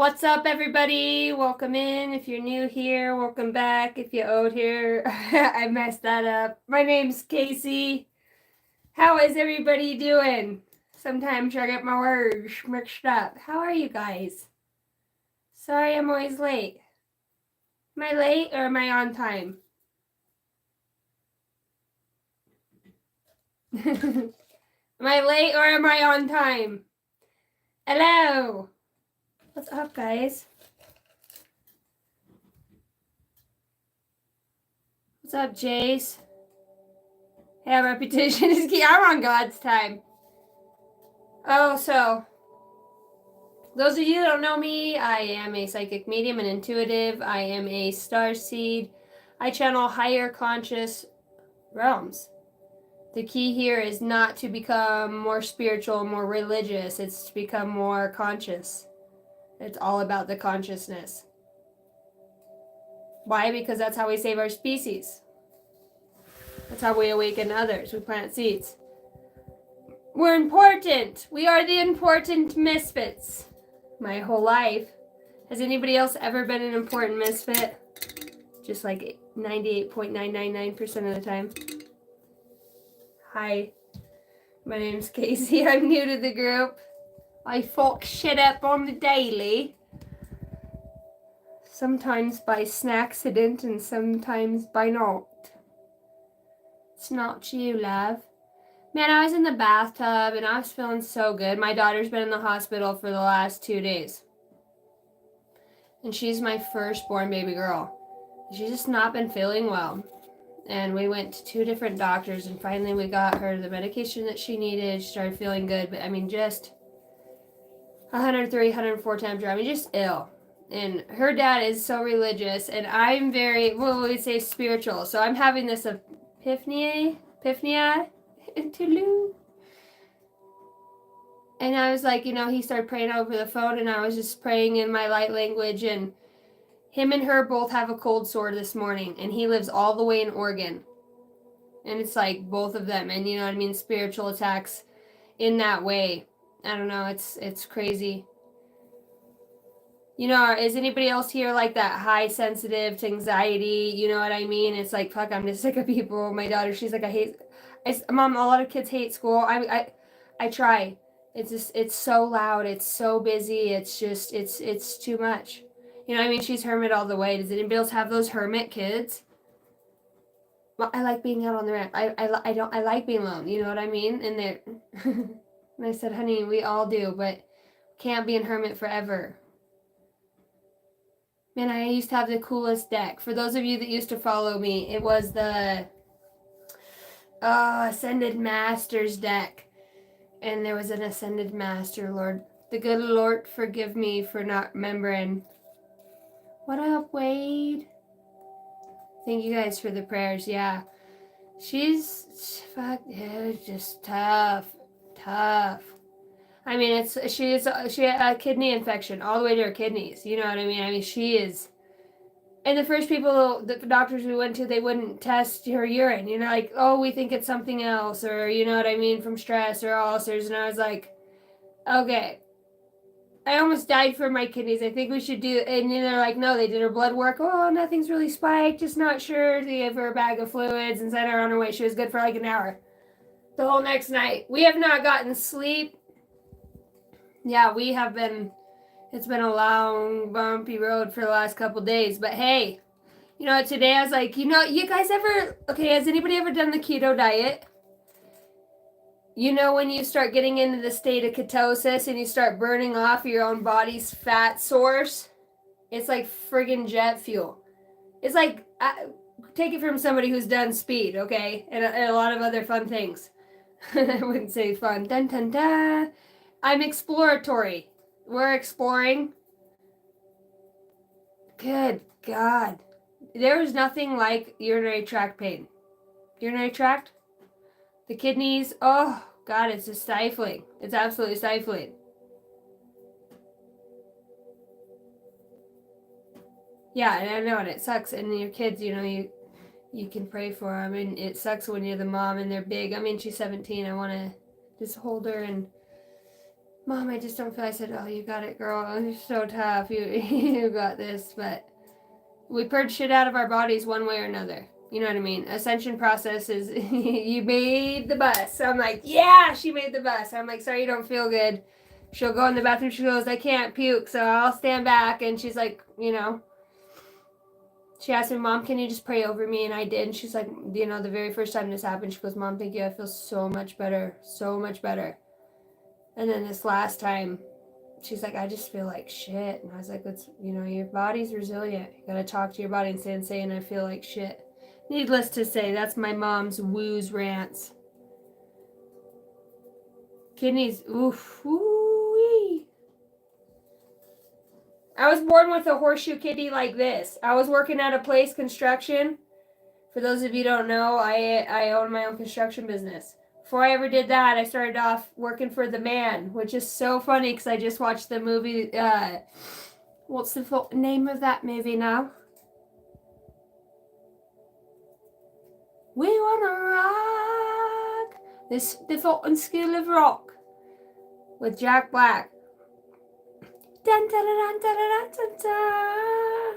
What's up, everybody? Welcome in. If you're new here, welcome back. If you're old here, I messed that up. My name's Casey. How is everybody doing? Sometimes I get my words mixed up. How are you guys? Sorry I'm always late. Am I late or am I on time? Am I late or am I on time? Hello. What's up, guys? What's up, Jace? Hey, reputation is key. I'm on God's time. Oh, so those of you that don't know me, I am a psychic medium and intuitive. I am a star seed. I channel higher conscious realms. The key here is not to become more spiritual, more religious. It's to become more conscious. It's all about the consciousness. Why? Because that's how we save our species. That's how we awaken others. We plant seeds. We're important. We are the important misfits. My whole life. Has anybody else ever been an important misfit? Just like 98.999% of the time. Hi, my name's Casey. I'm new to the group. I fuck shit up on the daily. Sometimes by snackcident and sometimes by not. It's not you, love. Man, I was in the bathtub and I was feeling so good. My daughter's been in the hospital for the last 2 days. And she's my firstborn baby girl. She's just not been feeling well. And we went to 2 different doctors and finally we got her the medication that she needed. She started feeling good, but I mean just 103, 104 temperature. I mean just ill. And her dad is so religious and I'm very, well, we'd say spiritual. So I'm having this epiphany, interlude. And I was like, he started praying over the phone and I was just praying in my light language, and him and her both have a cold sore this morning, and he lives all the way in Oregon. And it's like both of them, and you know what I mean, spiritual attacks in that way. I don't know, it's crazy. Is anybody else here like that, high sensitive to anxiety? You know what I mean? It's like, fuck, I'm just sick of people. My daughter, she's like, Mom, a lot of kids hate school. I try. It's just, it's so loud. It's so busy. It's just, it's too much. You know what I mean? She's hermit all the way. Does anybody else have those hermit kids? Well, I like being out on the ramp. I like being alone. You know what I mean? And they and I said, honey, we all do, but can't be in hermit forever. Man, I used to have the coolest deck. For those of you that used to follow me, it was the Ascended Masters deck. And there was an Ascended Master, Lord. The good Lord forgive me for not remembering. What up, Wade? Thank you guys for the prayers. Yeah. She's just tough. I mean, she had a kidney infection all the way to her kidneys. You know what I mean? I mean, she is. And the first people, the doctors we went to, they wouldn't test her urine. Like, oh, we think it's something else, or you know what I mean, from stress or ulcers. And I was like, okay. I almost died for my kidneys. I think we should do, and then they're like, no, they did her blood work. Oh, nothing's really spiked, just not sure. They gave her a bag of fluids and sent her on her way. She was good for like an hour. The whole next night. We have not gotten sleep. Yeah, we have been, it's been a long, bumpy road for the last couple days. But hey, today I was like, you guys ever, okay, has anybody ever done the keto diet? When you start getting into the state of ketosis and you start burning off your own body's fat source, it's like friggin' jet fuel. It's like, take it from somebody who's done speed, okay? And a lot of other fun things. I wouldn't say fun. Dun dun dun. I'm exploratory. We're exploring. Good God. There is nothing like urinary tract pain. Urinary tract? The kidneys, oh God, it's just stifling. It's absolutely stifling. Yeah, and I know, and it sucks. And your kids, you can pray for them. And it sucks when you're the mom and they're big. I mean, she's 17. I want to just hold her and Mom, I just don't feel. I said, oh, you got it, girl. You're so tough. You got this. But we purge shit out of our bodies one way or another. You know what I mean? Ascension process is you made the bus. I'm like, yeah, she made the bus. I'm like, sorry, you don't feel good. She'll go in the bathroom. She goes, I can't puke, so I'll stand back. And she's like, she asked me, Mom, can you just pray over me? And I did. And she's like, the very first time this happened, she goes, Mom, thank you. I feel so much better. So much better. And then this last time, she's like, I just feel like shit. And I was like, it's, your body's resilient. You got to talk to your body instead of saying, I feel like shit. Needless to say, that's my mom's woos rants. Kidneys, oof, woo-wee. I was born with a horseshoe kidney like this. I was working at a place, construction. For those of you who don't know, I own my own construction business. Before I ever did that, I started off working for The Man, which is so funny because I just watched the movie, what's the name of that movie now? We Wanna Rock! The fucking School of Rock with Jack Black. Dun, dun, dun, dun, dun, dun, dun.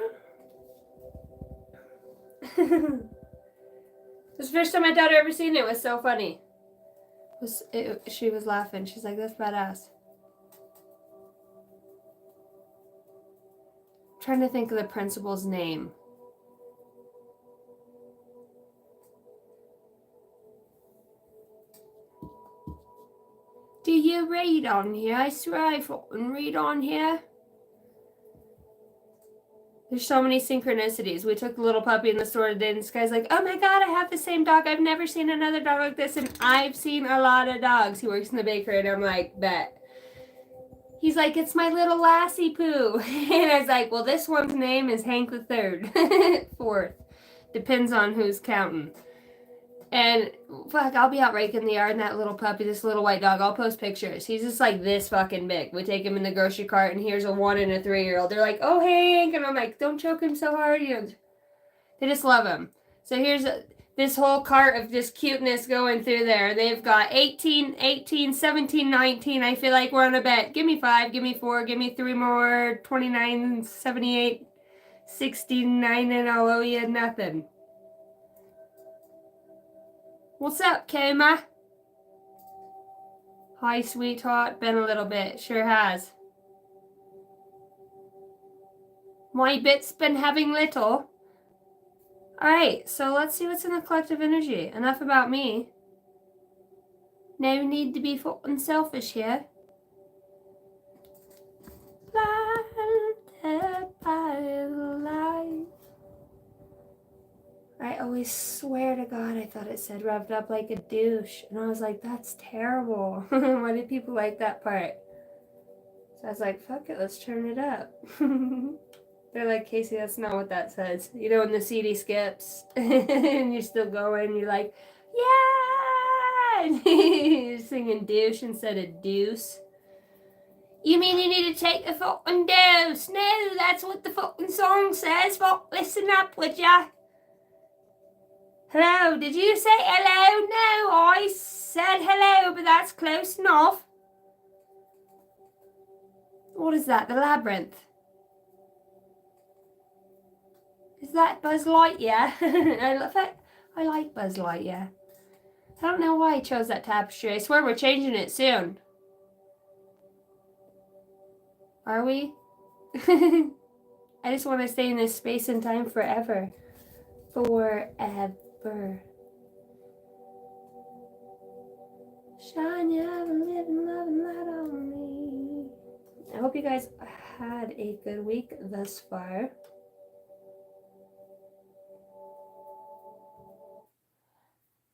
It was the first time my daughter ever seen it. It was so funny. She was laughing. She's like, that's badass. I'm trying to think of the principal's name. Do you read on here? I swear I fucking read on here. There's so many synchronicities. We took the little puppy in the store today, and this guy's like, oh my god, I have the same dog. I've never seen another dog like this, and I've seen a lot of dogs. He works in the bakery, and I'm like, bet. He's like, it's my little Lassie Poo. And I was like, well, this one's name is Hank the Third. Fourth. Depends on who's counting. And fuck, I'll be out raking the yard, and that little puppy, this little white dog, I'll post pictures. He's just like this fucking big. We take him in the grocery cart, and here's a 1 and a 3-year-old. They're like, oh, Hank. And I'm like, don't choke him so hard. They just love him. So here's this whole cart of just cuteness going through there. They've got 18, 17, 19. I feel like we're on a bet. Give me 5, give me 4, give me 3 more. 29, 78, 69, and I'll owe you nothing. What's up, Koma? Hi, sweetheart. Been a little bit. Sure has. My bit's been having little. Alright, so let's see what's in the collective energy. Enough about me. No need to be fucking selfish here. Blinded by the light. I always swear to God I thought it said revved up like a douche. And I was like, that's terrible. Why do people like that part? So I was like, fuck it, let's turn it up. They're like, Casey, that's not what that says. When the CD skips and you're still going, you're like, yeah! You're singing douche instead of deuce. You mean you need to take a fucking dose? No, that's what the fucking song says. Fuck, listen up, would ya? Hello, did you say hello? No, I said hello, but that's close enough. What is that? The Labyrinth. Is that Buzz Lightyear? I love it. I like Buzz Lightyear. I don't know why I chose that tapestry. I swear we're changing it soon. Are we? I just want to stay in this space and time forever. Forever. Shine your living, loving light on me. I hope you guys had a good week thus far.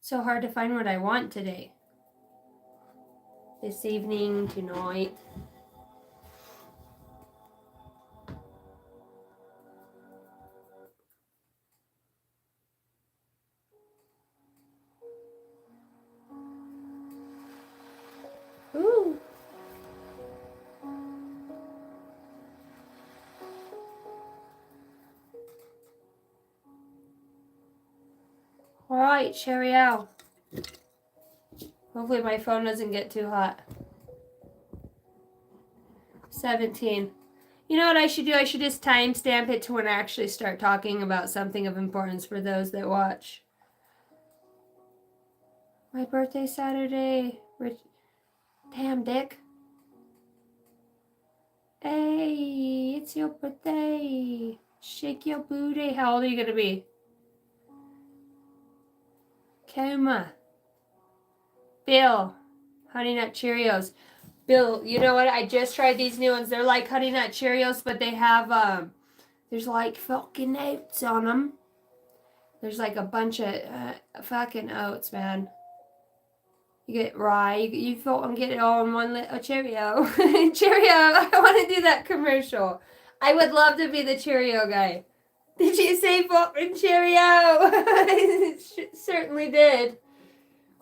So hard to find what I want today. This evening, tonight. Ooh. Alright, cheerio. Hopefully my phone doesn't get too hot. 17. You know what I should do? I should just timestamp it to when I actually start talking about something of importance for those that watch. My birthday Saturday. Damn, Dick. Hey, it's your birthday. Shake your booty. How old are you going to be? Coma. Bill. Honey Nut Cheerios. Bill, you know what? I just tried these new ones. They're like Honey Nut Cheerios, but they have, there's like fucking oats on them. There's like a bunch of fucking oats, man. You get rye. You thought I'm getting it all in one little Cheerio. Cheerio. I want to do that commercial. I would love to be the Cheerio guy. Did you say fucking Cheerio? Certainly did.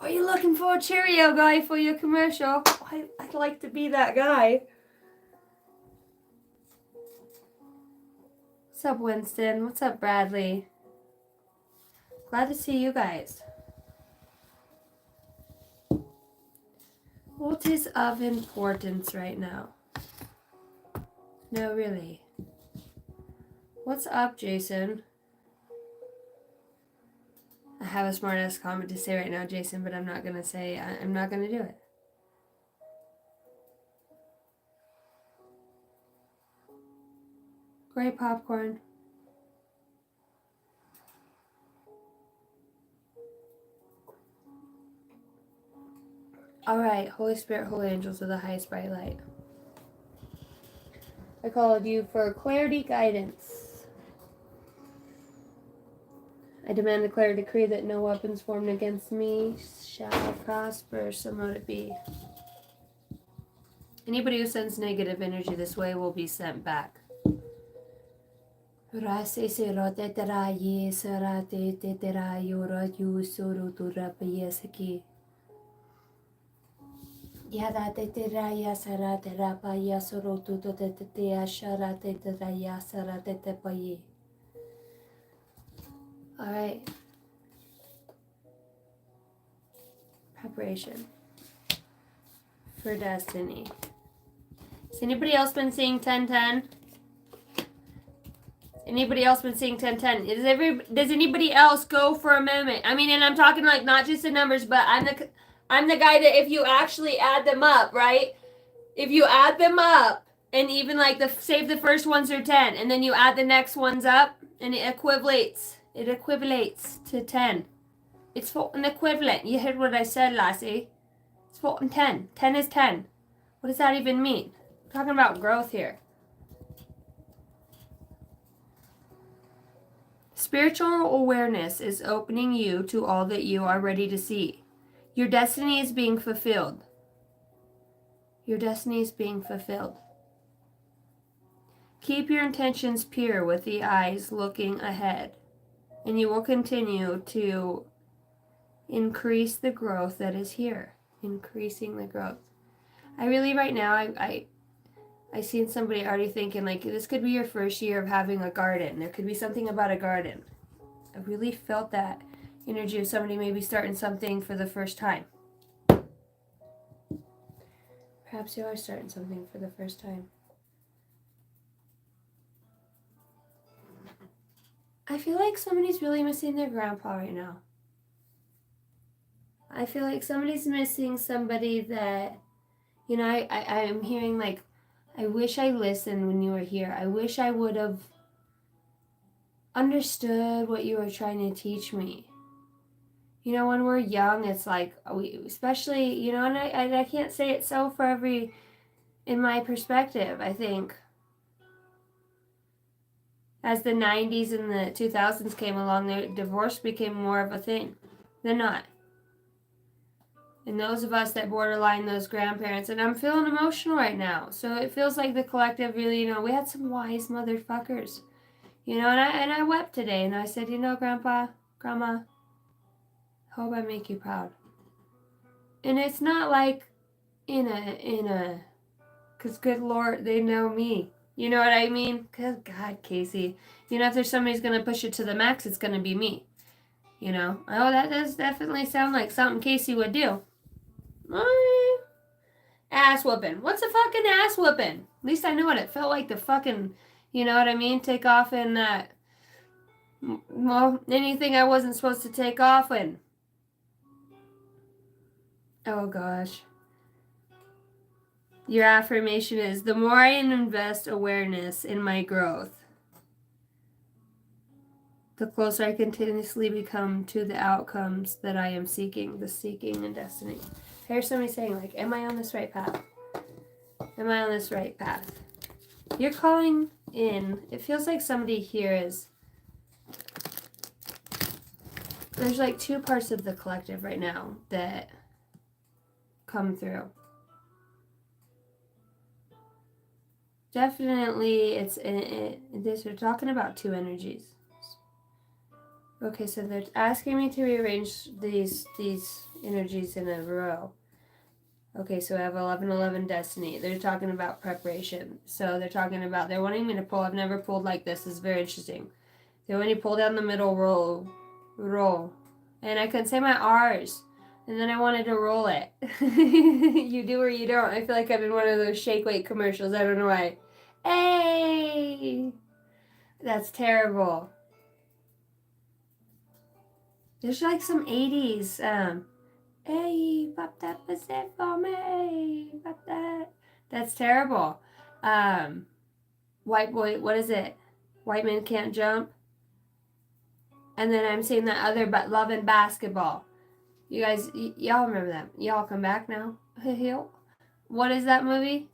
Are you looking for a Cheerio guy for your commercial? I'd like to be that guy. What's up, Winston? What's up, Bradley? Glad to see you guys. What is of importance right now? No, really. What's up, Jason? I have a smart ass comment to say right now, Jason, but I'm not gonna say. I'm not gonna do it. Great popcorn. Alright, Holy Spirit, Holy Angels of the highest bright light. I called you for clarity guidance. I demand, declare, decree that no weapons formed against me shall prosper, so mote it be. Anybody who sends negative energy this way will be sent back. Alright. Preparation for destiny. Has anybody else been seeing 1010? Anybody else been seeing 1010? Does anybody else go for a moment? I mean, and I'm talking like not just the numbers, but I'm the guy that if you actually add them up, right? If you add them up, and even like save the first ones are 10, and then you add the next ones up, and it equivalates to 10. It's an equivalent. You heard what I said, Lassie. It's 10. 10 is 10. What does that even mean? I'm talking about growth here. Spiritual awareness is opening you to all that you are ready to see. Your destiny is being fulfilled. Your destiny is being fulfilled. Keep your intentions pure with the eyes looking ahead, and you will continue to increase the growth that is here. Increasing the growth. I really, right now, I seen somebody already thinking, like, this could be your first year of having a garden. There could be something about a garden. I really felt that energy of somebody maybe starting something for the first time. Perhaps you are starting something for the first time. I feel like somebody's really missing their grandpa right now. I feel like somebody's missing somebody that, you know, I'm hearing like, I wish I listened when you were here. I wish I would have understood what you were trying to teach me. You know, when we're young, it's like, especially, you know, and I can't say it so for every, in my perspective, I think, as the 90s and the 2000s came along, the divorce became more of a thing than not. And those of us that borderline those grandparents, and I'm feeling emotional right now. So it feels like the collective really, you know, we had some wise motherfuckers, you know, and I wept today, and I said, you know, Grandpa, Grandma, hope I make you proud. And it's not like in a, because good Lord, they know me. You know what I mean? Good God, Casey. You know, if there's somebody's going to push it to the max, it's going to be me. You know? Oh, that does definitely sound like something Casey would do. Ass whooping. What's a fucking ass whooping? At least I know what it felt like to fucking, you know what I mean? Take off in that, well, anything I wasn't supposed to take off in. Oh gosh. Your affirmation is, the more I invest awareness in my growth, the closer I continuously become to the outcomes that I am seeking, the seeking and destiny. Here's somebody saying, like, am I on this right path? Am I on this right path? You're calling in. It feels like somebody here is, there's like two parts of the collective right now that come through. Definitely, we're talking about two energies. Okay, so they're asking me to rearrange these energies in a row. Okay, so I have 1111 destiny. They're talking about preparation. So they're talking about, they're wanting me to pull. I've never pulled like this. This is very interesting. They want me to pull down the middle roll. And I couldn't say my R's. And then I wanted to roll it. You do or you don't. I feel like I'm in one of those shake weight commercials. I don't know why. Hey! That's terrible. There's like some 80s. Hey, pop that pussy for me. Pop that. That's terrible. White boy, what is it? White men can't jump. And then I'm seeing that other, but Love and Basketball. You guys, y'all remember that? Y'all come back now. What is that movie?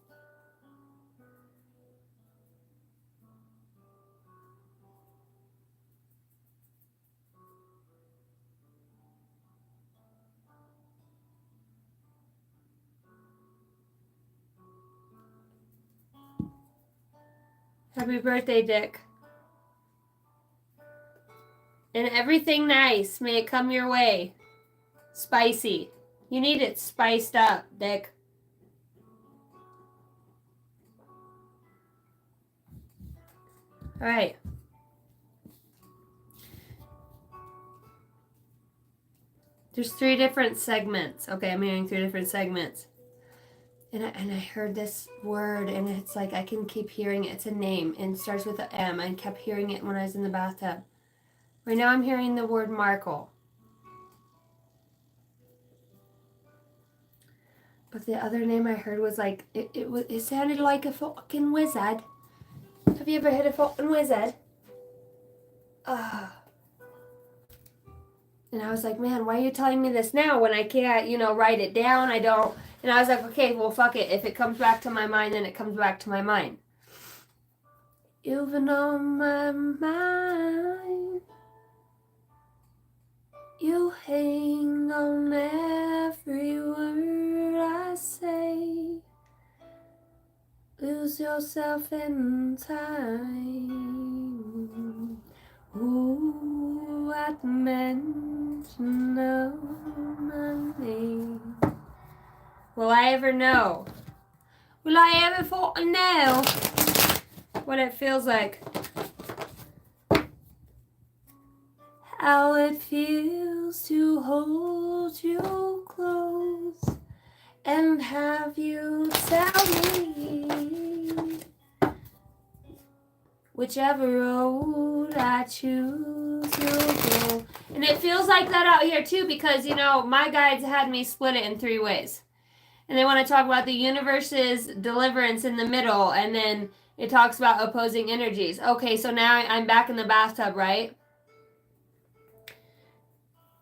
Happy birthday, Dick. And everything nice. May it come your way. Spicy. You need it spiced up, Dick. All right. There's 3 different segments. Okay, I'm hearing 3 different segments. And I heard this word, and it's like I can keep hearing it. It's a name, and it starts with an M. I kept hearing it when I was in the bathtub. Right now I'm hearing the word Markle. But the other name I heard was like, it sounded like a fucking wizard. Have you ever heard a fucking wizard? And I was like, man, why are you telling me this now when I can't, write it down? I don't. And I was like, okay, well, fuck it. If it comes back to my mind, then it comes back to my mind. You've been on my mind. You hang on every word I say. Lose yourself in time. Ooh, at mention of my name. Will I ever know? Will I ever fucking know what it feels like? How it feels to hold you close and have you tell me whichever road I choose you'll go. And it feels like that out here too, because my guides had me split it in 3 ways. And they want to talk about the universe's deliverance in the middle, and then it talks about opposing energies. Okay, so now I'm back in the bathtub, right?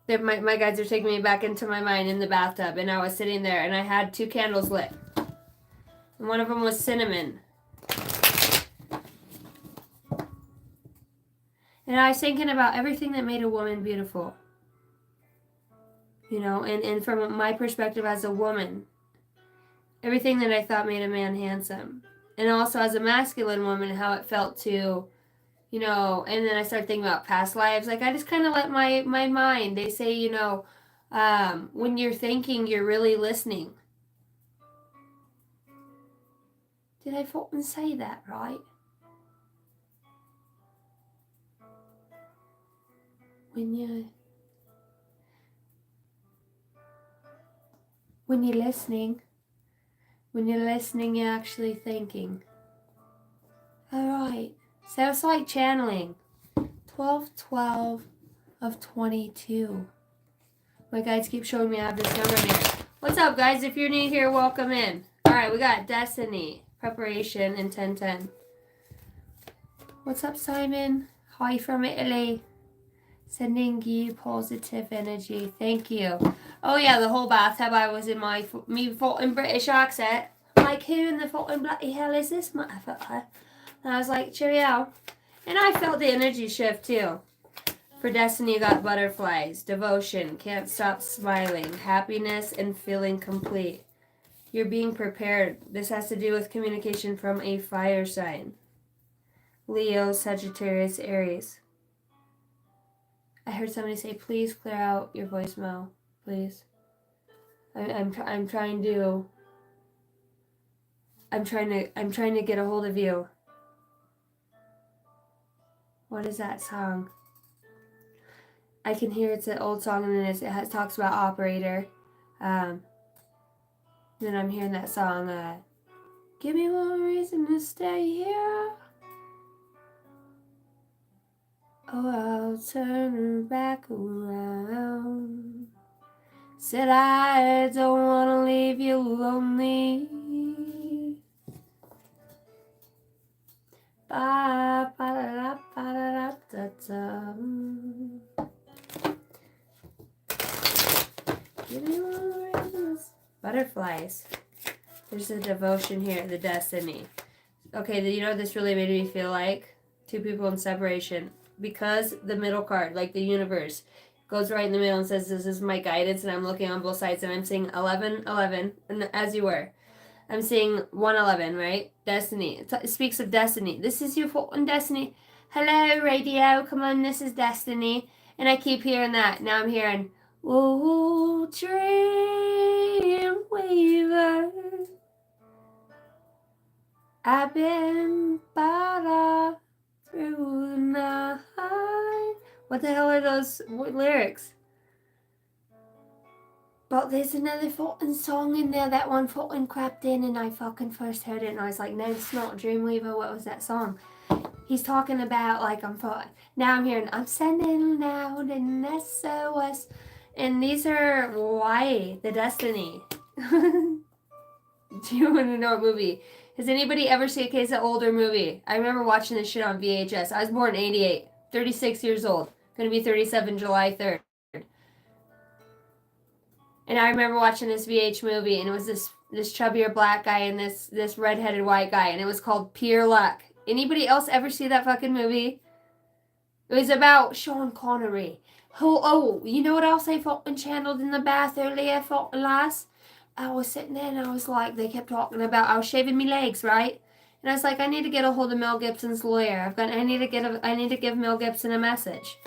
My guides are taking me back into my mind in the bathtub, and I was sitting there, and I had 2 candles lit. And one of them was cinnamon. And I was thinking about everything that made a woman beautiful. And from my perspective as a woman, everything that I thought made a man handsome. And also as a masculine woman, how it felt to, and then I started thinking about past lives. Like, I just kind of let my mind, they say, when you're thinking, you're really listening. Did I fucking say that right? When you're listening, When you're listening, you're actually thinking. Alright. So it's like channeling. 12/12 of 22. My guides keep showing me I have this number in here. What's up, guys? If you're new here, welcome in. Alright, we got Destiny, Preparation, and 1010. What's up, Simon? Hi from Italy. Sending you positive energy. Thank you. Oh yeah, the whole bathtub I was in my me fucking British accent. Like, who in the fucking bloody hell is this motherfucker? And I was like, cheerio. And I felt the energy shift too. For Destiny, you got butterflies, devotion, can't stop smiling, happiness, and feeling complete. You're being prepared. This has to do with communication from a fire sign. Leo, Sagittarius, Aries. I heard somebody say, please clear out your voicemail, please. I'm trying to get a hold of you. What is that song? I can hear it's an old song, and then it talks about operator. Then I'm hearing that song, give me one reason to stay here. Oh, I'll turn back around. Said I don't want to leave you lonely. Ba ba da ba da da da. Give me one reason. Butterflies. There's a devotion here, the Destiny. Okay, you know what this really made me feel like? Two people in separation. Because the middle card, like the universe, goes right in the middle and says, this is my guidance, and I'm looking on both sides, and I'm seeing 11, 11, and as you were. I'm seeing 111, right? Destiny. It speaks of destiny. This is your fucking destiny. Hello, radio. Come on, this is Destiny. And I keep hearing that. Now I'm hearing, oh, dream weaver. I've been brought up through the night. What the hell are those lyrics? But there's another fucking song in there that one fucking crept in, and I fucking first heard it and I was like, no, it's not Dreamweaver. What was that song? He's talking about like now I'm hearing I'm sending out an SOS, and these are why the Destiny. Do you want to know a movie? Has anybody ever seen? Okay, it's an older movie. I remember watching this shit on VHS. I was born in 88, 36 years old. Gonna be 37 July 3rd. And I remember watching this VH movie, and it was this chubbier black guy and this redheaded white guy, and it was called Pure Luck. Anybody else ever see that fucking movie? It was about Sean Connery. You know what else I fucking channeled in the bath earlier, fucking lass? I was sitting there and I was like, they kept talking about, I was shaving my legs, right? And I was like, I need to get a hold of Mel Gibson's lawyer. I need to give Mel Gibson a message.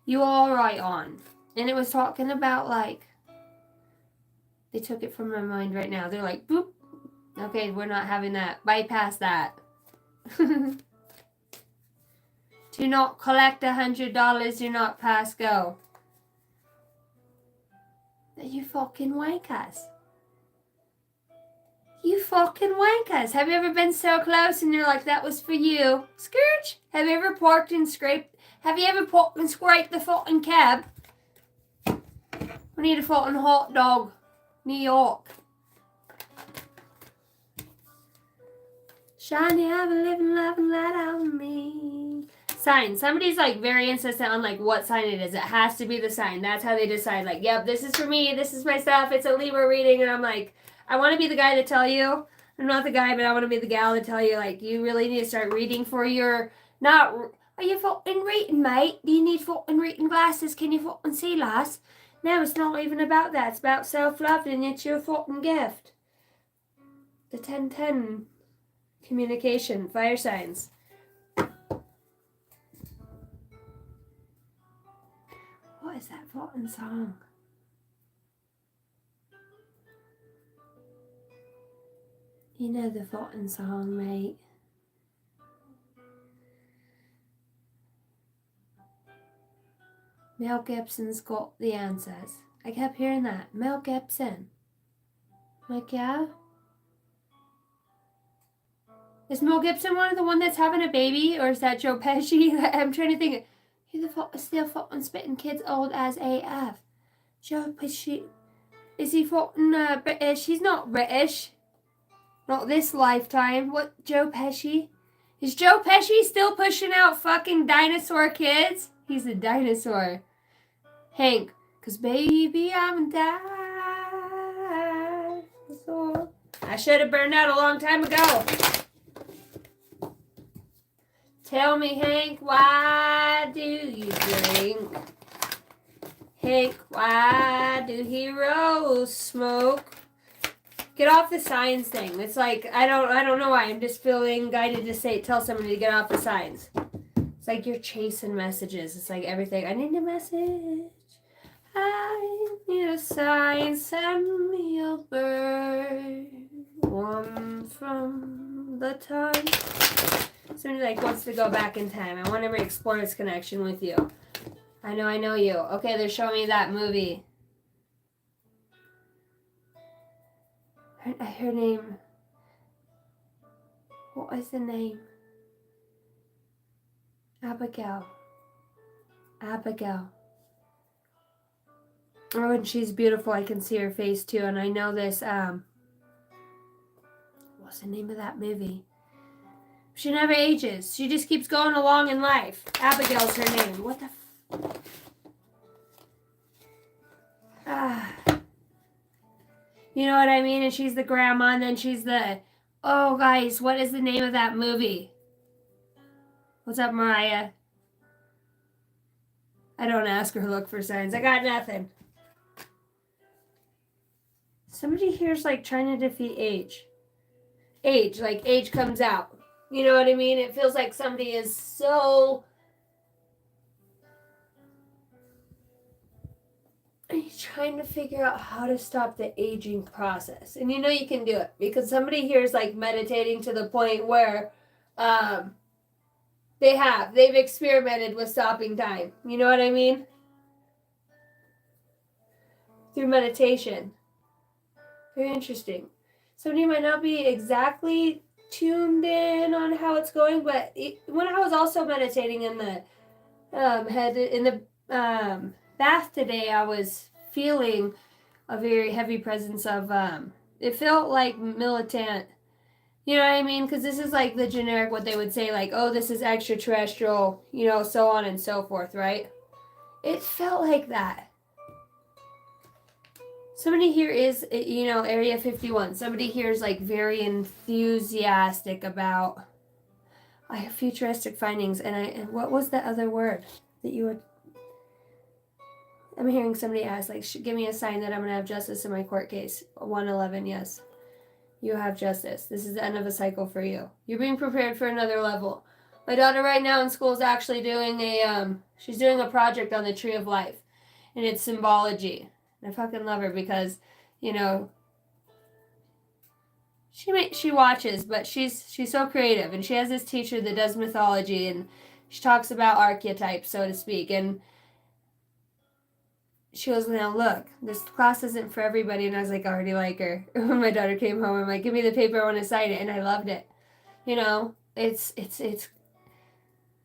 You all right on? And it was talking about like, they took it from my mind right now. They're like, boop. Okay, we're not having that. Bypass that. Do not collect $100. Do not pass go. You fucking wankers. You fucking wankers. Have you ever been so close and you're like, that was for you? Scourge. Have you ever parked and scraped? Have you ever parked and scraped the fucking cab? We need a fucking hot dog. New York. Shiny, have a living, laughing light on me. Sign. Somebody's like very insistent on like what sign it is. It has to be the sign. That's how they decide. Like, yep, this is for me. This is my stuff. It's a Libra reading, and I'm like, I want to be the guy to tell you. I'm not the guy, but I want to be the gal to tell you. Like, you really need to start reading for your not. Are you fucking reading, mate? Do you need fucking reading glasses? Can you fucking see, lass? No, it's not even about that. It's about self-love, and it's your fucking gift. The 1010 communication, fire signs. What is that fucking song? You know the fucking song, mate. Mel Gibson's got the answers. I kept hearing that. Mel Gibson. Like, yeah? Is Mel Gibson one of the one that's having a baby, or is that Joe Pesci? I'm trying to think. Who the fuck is still fucking spitting kids old as AF? Joe Pesci. Is he fucking British? He's not British. Not this lifetime. What, Joe Pesci? Is Joe Pesci still pushing out fucking dinosaur kids? He's a dinosaur. Hank. Cause baby, I'm a dinosaur. I should have burned out a long time ago. Tell me, Hank, why do you drink? Hank, why do heroes smoke? Get off the signs thing. It's like I don't know why. I'm just feeling guided to tell somebody to get off the signs. It's like you're chasing messages. It's like everything. I need a message. I need a sign. Send me a bird. One from the time. Somebody like wants to go back in time. I want to explore its connection with you. I know you. Okay, they're showing me that movie. Her name. What was the name? Abigail. Oh, and she's beautiful. I can see her face too. And I know this, what's the name of that movie? She never ages. She just keeps going along in life. Abigail's her name. What the You know what I mean? And she's the grandma, and then she's the... Oh, guys, what is the name of that movie? What's up, Mariah? I don't ask her look for signs. I got nothing. Somebody here's like trying to defeat age. Like age comes out. You know what I mean? It feels like somebody is so... He's trying to figure out how to stop the aging process. And you know you can do it. Because somebody here is like meditating to the point where they've experimented with stopping time. You know what I mean? Through meditation. Very interesting. Somebody might not be exactly tuned in on how it's going, but when I was also meditating in the bath today, I was feeling a very heavy presence of it felt like militant, you know what I mean, because this is like the generic what they would say, like, oh, this is extraterrestrial, you know, so on and so forth, right? It felt like that. Somebody here is, you know, Area 51. Somebody here is like very enthusiastic about I have futuristic findings. And what was the other word that you would? I'm hearing somebody ask, like, give me a sign that I'm going to have justice in my court case. 111, yes. You have justice. This is the end of a cycle for you. You're being prepared for another level. My daughter right now in school is actually doing she's doing a project on the Tree of Life. And it's symbology. I fucking love her because, you know, she watches, but she's so creative, and she has this teacher that does mythology, and she talks about archetypes, so to speak, and she goes, now look, this class isn't for everybody, and I was like, I already like her. When my daughter came home, I'm like, give me the paper, I want to sign it, and I loved it. You know, it's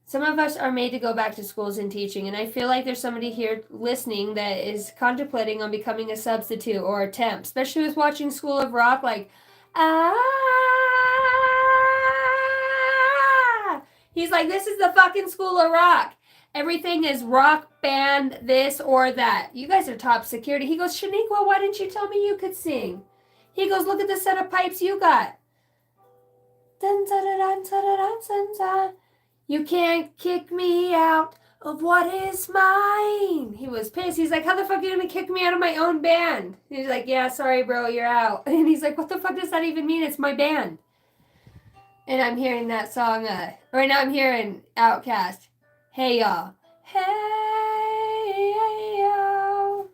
some of us are made to go back to schools and teaching, and I feel like there's somebody here listening that is contemplating on becoming a substitute or a temp, especially with watching School of Rock, like, he's like, this is the fucking School of Rock. Everything is rock band, this or that. You guys are top security. He goes, Shaniqua, why didn't you tell me you could sing? He goes, look at the set of pipes you got. Dun, dun, dun, dun, dun, dun, dun, dun. You can't kick me out of what is mine. He was pissed. He's like, how the fuck are you going to kick me out of my own band? He's like, yeah, sorry, bro, you're out. And he's like, what the fuck does that even mean? It's my band. And I'm hearing that song. Right now I'm hearing Outkast. Hey, y'all. Hey, y'all.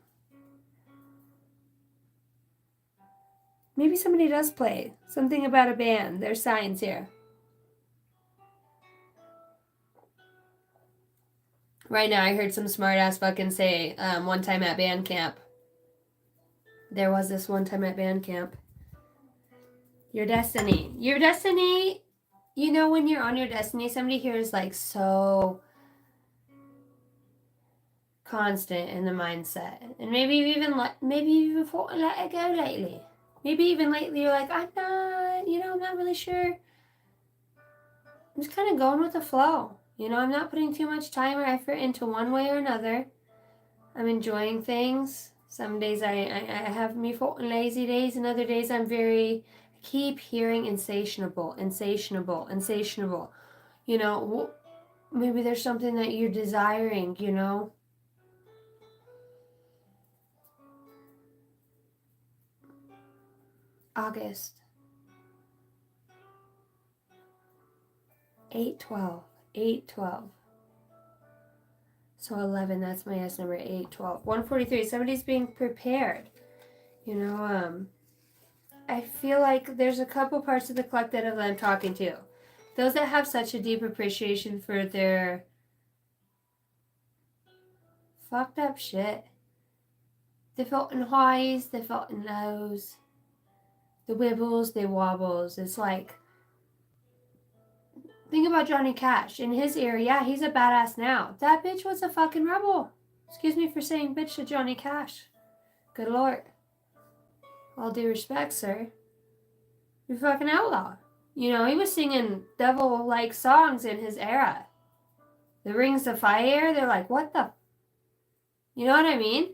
Maybe somebody does play. Something about a band. There's signs here. Right now, I heard some smart ass fucking say one time at band camp. There was this one time at band camp. Your destiny. Your destiny you know, when you're on your destiny, somebody here is like so constant in the mindset, and maybe you've even thought to let it go lately. Maybe even lately you're like, I'm not really sure. I'm just kind of going with the flow. You know, I'm not putting too much time or effort into one way or another. I'm enjoying things. Some days I have me fucking lazy days, and other days I keep hearing insatiable. You know, maybe there's something that you're desiring, you know. August 8/12, 8/12. So 11, that's my S number, 8/12. 143, somebody's being prepared. You know, I feel like there's a couple parts of the collective that I'm talking to. Those that have such a deep appreciation for their fucked up shit. They felt in highs, they felt in lows. The wibbles, they wobbles. It's like, think about Johnny Cash. In his era, yeah, he's a badass now. That bitch was a fucking rebel. Excuse me for saying bitch to Johnny Cash. Good lord. All due respect, sir. You're fucking outlaw. You know, he was singing devil-like songs in his era. The Rings of Fire, they're like, what the? You know what I mean?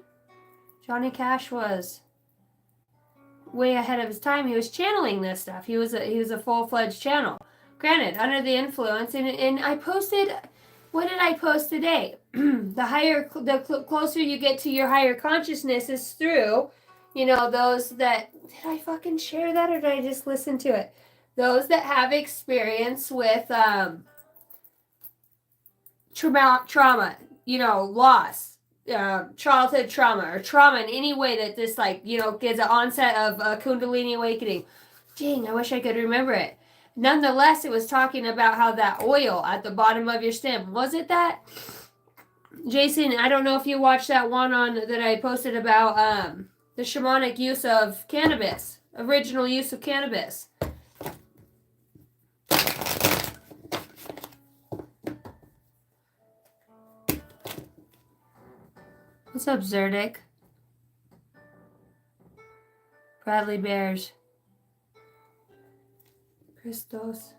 Johnny Cash was way ahead of his time. He was channeling this stuff. He was a full-fledged channel. Granted, under the influence, and I posted, what did I post today? The closer you get to your higher consciousness is through, you know, those that, did I fucking share that or did I just listen to it? Those that have experience with trauma, you know, loss, childhood trauma, or trauma in any way that this, like, you know, gives an onset of Kundalini awakening. Dang, I wish I could remember it. Nonetheless, it was talking about how that oil at the bottom of your stem, was it that? Jason, I don't know if you watched that one on that I posted about the shamanic use of cannabis, original use of cannabis. What's up, Zerdik? Bradley Bears. Christos.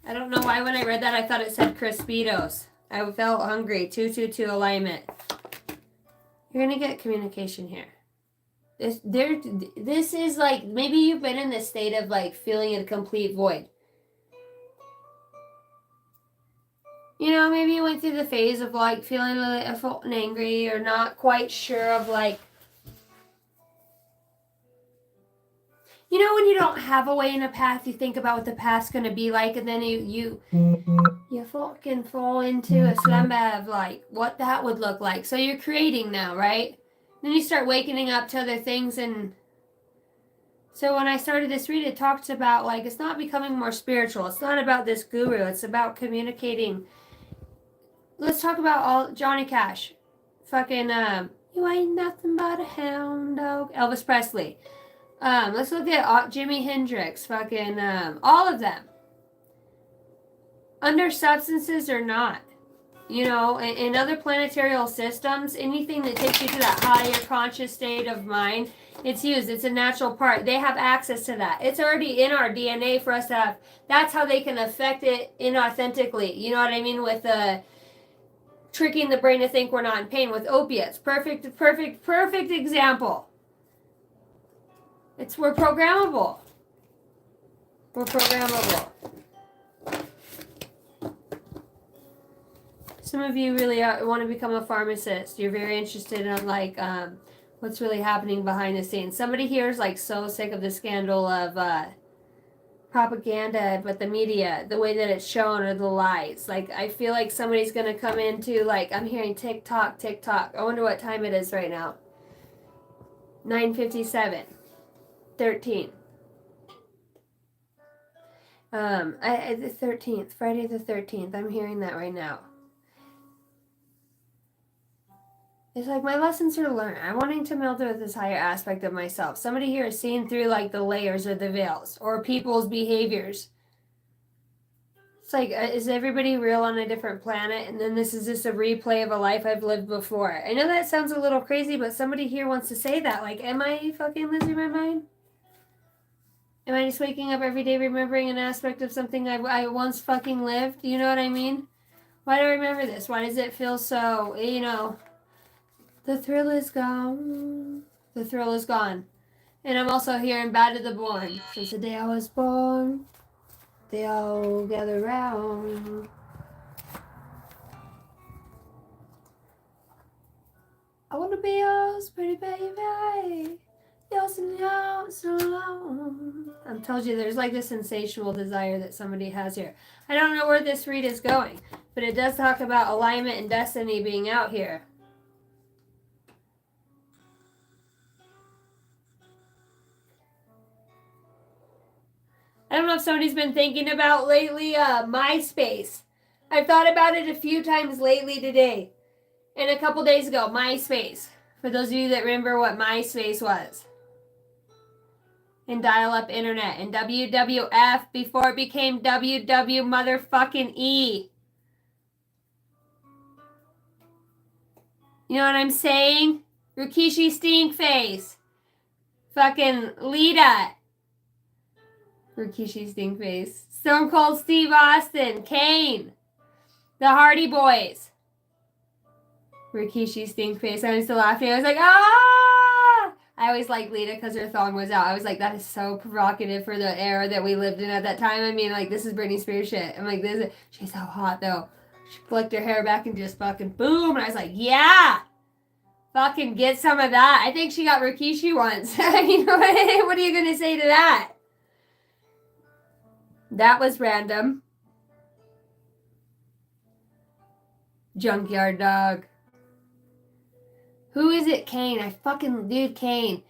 I don't know why when I read that I thought it said Crispitos. I felt hungry. 222 alignment. You're gonna get communication here. This is like, maybe you've been in this state of like feeling a complete void. You know, maybe you went through the phase of like feeling a little angry or not quite sure of like, you know, when you don't have a way in a path, you think about what the path's gonna be like, and then you fucking fall into a slumber of like what that would look like. So you're creating now, right? Then you start waking up to other things, and so when I started this read, it talks about like it's not becoming more spiritual. It's not about this guru. It's about communicating. Let's talk about all Johnny Cash, fucking you ain't nothing but a hound dog. Elvis Presley. Let's look at Jimi Hendrix, fucking all of them. Under substances or not, you know, in other planetary systems, anything that takes you to that higher conscious state of mind, it's used. It's a natural part. They have access to that. It's already in our DNA for us to have. That's how they can affect it inauthentically. You know what I mean? With tricking the brain to think we're not in pain with opiates. Perfect example. We're programmable. We're programmable. Some of you really want to become a pharmacist. You're very interested in like what's really happening behind the scenes. Somebody here is like so sick of the scandal of propaganda, but the media, the way that it's shown, or the lies. Like I feel like somebody's gonna come into like, I'm hearing TikTok. I wonder what time it is right now. 9:57. 13. The 13th, Friday the 13th. I'm hearing that right now. It's like my lessons are learned. I'm wanting to meld with this higher aspect of myself. Somebody here is seeing through like the layers or the veils or people's behaviors. It's like, is everybody real on a different planet? And then this is just a replay of a life I've lived before. I know that sounds a little crazy, but somebody here wants to say that. Like, am I fucking losing my mind? Am I just waking up every day remembering an aspect of something I once fucking lived? You know what I mean? Why do I remember this? Why does it feel so, the thrill is gone. The thrill is gone. And I'm also hearing Bad to the Born. Since the day I was born, they all gather round. I want to be yours, pretty baby. Yours and yours alone. I'm told you there's like this insatiable desire that somebody has here. I don't know where this read is going, but it does talk about alignment and destiny being out here. I don't know if somebody's been thinking about lately MySpace. I've thought about it a few times lately today. And a couple days ago, MySpace. For those of you that remember what MySpace was. And dial-up internet. And WWF before it became WW motherfucking E. You know what I'm saying? Rikishi Stinkface. Fucking Lita. Rikishi Stinkface. Stone Cold Steve Austin. Kane. The Hardy Boys. Rikishi Stinkface. I was still laughing. I was like, ah! I always liked Lita because her thong was out. I was like, that is so provocative for the era that we lived in at that time. I mean, like, this is Britney Spears shit. I'm like, she's so hot, though. She flicked her hair back and just fucking boom. And I was like, yeah! Fucking get some of that. I think she got Rikishi once. You know what are you going to say to that? That was random. Junkyard Dog. Who is it? Kane. Dude, Kane.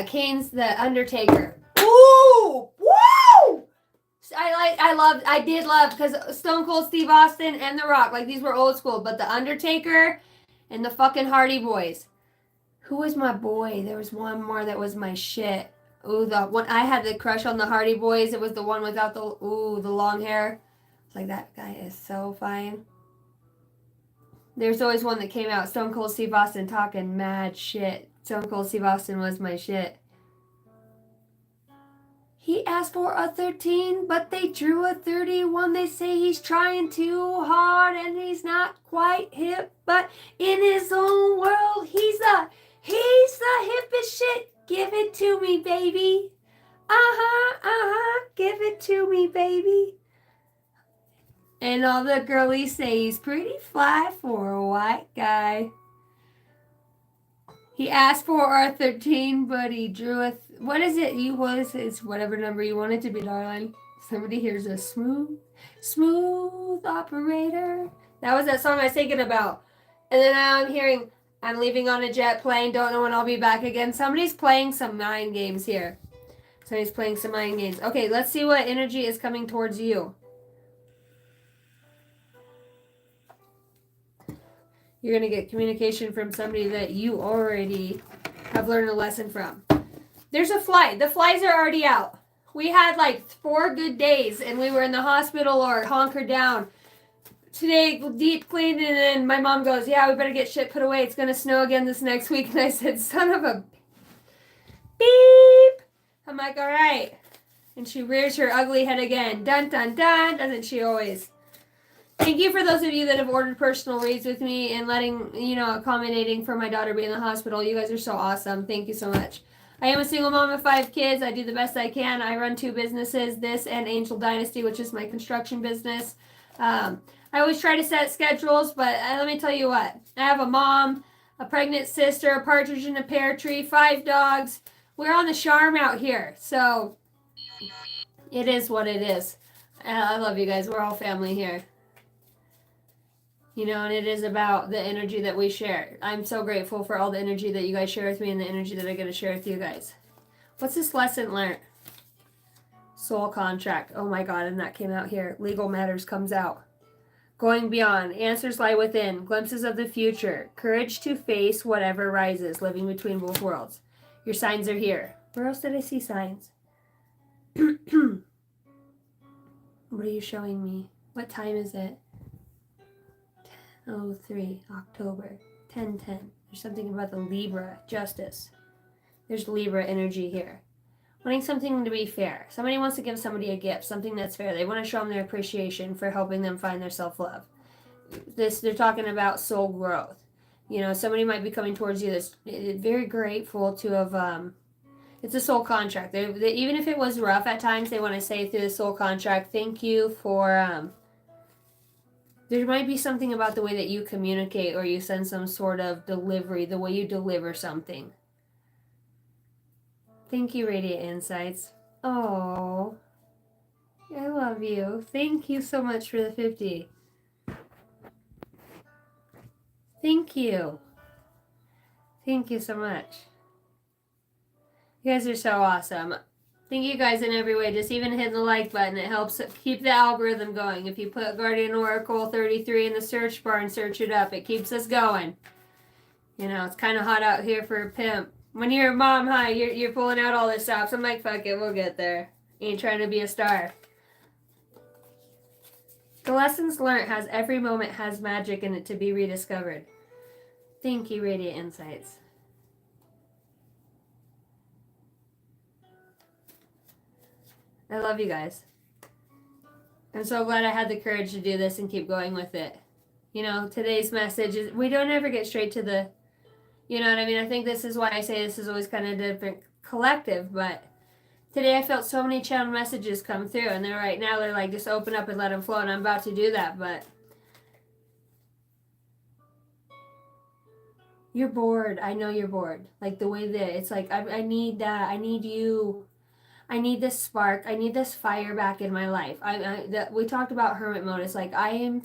Kane's the Undertaker. Ooh! Woo! I did love, because Stone Cold Steve Austin and The Rock, like, these were old school, but the Undertaker and the fucking Hardy Boys. Who was my boy? There was one more that was my shit. Ooh, the one I had the crush on the Hardy Boys. It was the one without the long hair. It's like, that guy is so fine. There's always one that came out. Stone Cold Steve Austin talking mad shit. Stone Cold Steve Austin was my shit. He asked for a 13, but they drew a 31. They say he's trying too hard and he's not quite hip, but in his own world, he's the hippest shit. Give it to me, baby. Give it to me, baby. And all the girlies say he's pretty fly for a white guy. He asked for a 13, but he drew a... what is it? It's whatever number you want it to be, darling. Somebody hears a smooth operator. That was that song I was thinking about. And then now I'm hearing... I'm leaving on a jet plane. Don't know when I'll be back again. Somebody's playing some mind games here. Somebody's playing some mind games. Okay, let's see what energy is coming towards you. You're going to get communication from somebody that you already have learned a lesson from. There's a flight. The flies are already out. We had like 4 good days and we were in the hospital or hunkered down. Today, deep cleaned, and then my mom goes, yeah, we better get shit put away. It's going to snow again this next week. And I said, son of a beep. I'm like, all right. And she rears her ugly head again. Dun, dun, dun. Doesn't she always? Thank you for those of you that have ordered personal reads with me and accommodating for my daughter being in the hospital. You guys are so awesome. Thank you so much. I am a single mom of 5 kids. I do the best I can. I run 2 businesses, this and Angel Dynasty, which is my construction business. I always try to set schedules, but let me tell you what. I have a mom, a pregnant sister, a partridge in a pear tree, 5 dogs. We're on the charm out here. So it is what it is. I love you guys. We're all family here. And it is about the energy that we share. I'm so grateful for all the energy that you guys share with me and the energy that I get to share with you guys. What's this lesson learned? Soul contract. Oh my God, and that came out here. Legal matters comes out. Going beyond. Answers lie within. Glimpses of the future. Courage to face whatever rises. Living between both worlds. Your signs are here. Where else did I see signs? What are you showing me? What time is it? 10:03, October, 10:10. There's something about the Libra, justice. There's Libra energy here. Wanting something to be fair. Somebody wants to give somebody a gift, something that's fair. They want to show them their appreciation for helping them find their self-love. They're talking about soul growth. You know, somebody might be coming towards you that's very grateful to have, it's a soul contract. Even if it was rough at times, they want to say through the soul contract, thank you for, there might be something about the way that you communicate or you send some sort of delivery, the way you deliver something. Thank you, Radiant Insights. Oh, I love you. Thank you so much for the 50. Thank you. Thank you so much. You guys are so awesome. Thank you guys in every way. Just even hitting the like button, it helps keep the algorithm going. If you put Guardian Oracle 33 in the search bar and search it up, it keeps us going. You know, it's kind of hot out here for a pimp. When you're a mom, hi, you're pulling out all this stuff. So I'm like, fuck it, we'll get there. Ain't trying to be a star. The lessons learned has every moment has magic in it to be rediscovered. Thank you, Radiant Insights. I love you guys. I'm so glad I had the courage to do this and keep going with it. You know, today's message is, we don't ever get straight to the, you know what I mean? I think this is why I say this is always kind of different collective, but today I felt so many channel messages come through, and they're right now, they're like, just open up and let them flow, and I'm about to do that, but you're bored. I know you're bored. Like the way that it's like, I need that. I need you. I need this spark. I need this fire back in my life. We talked about hermit mode. It's like I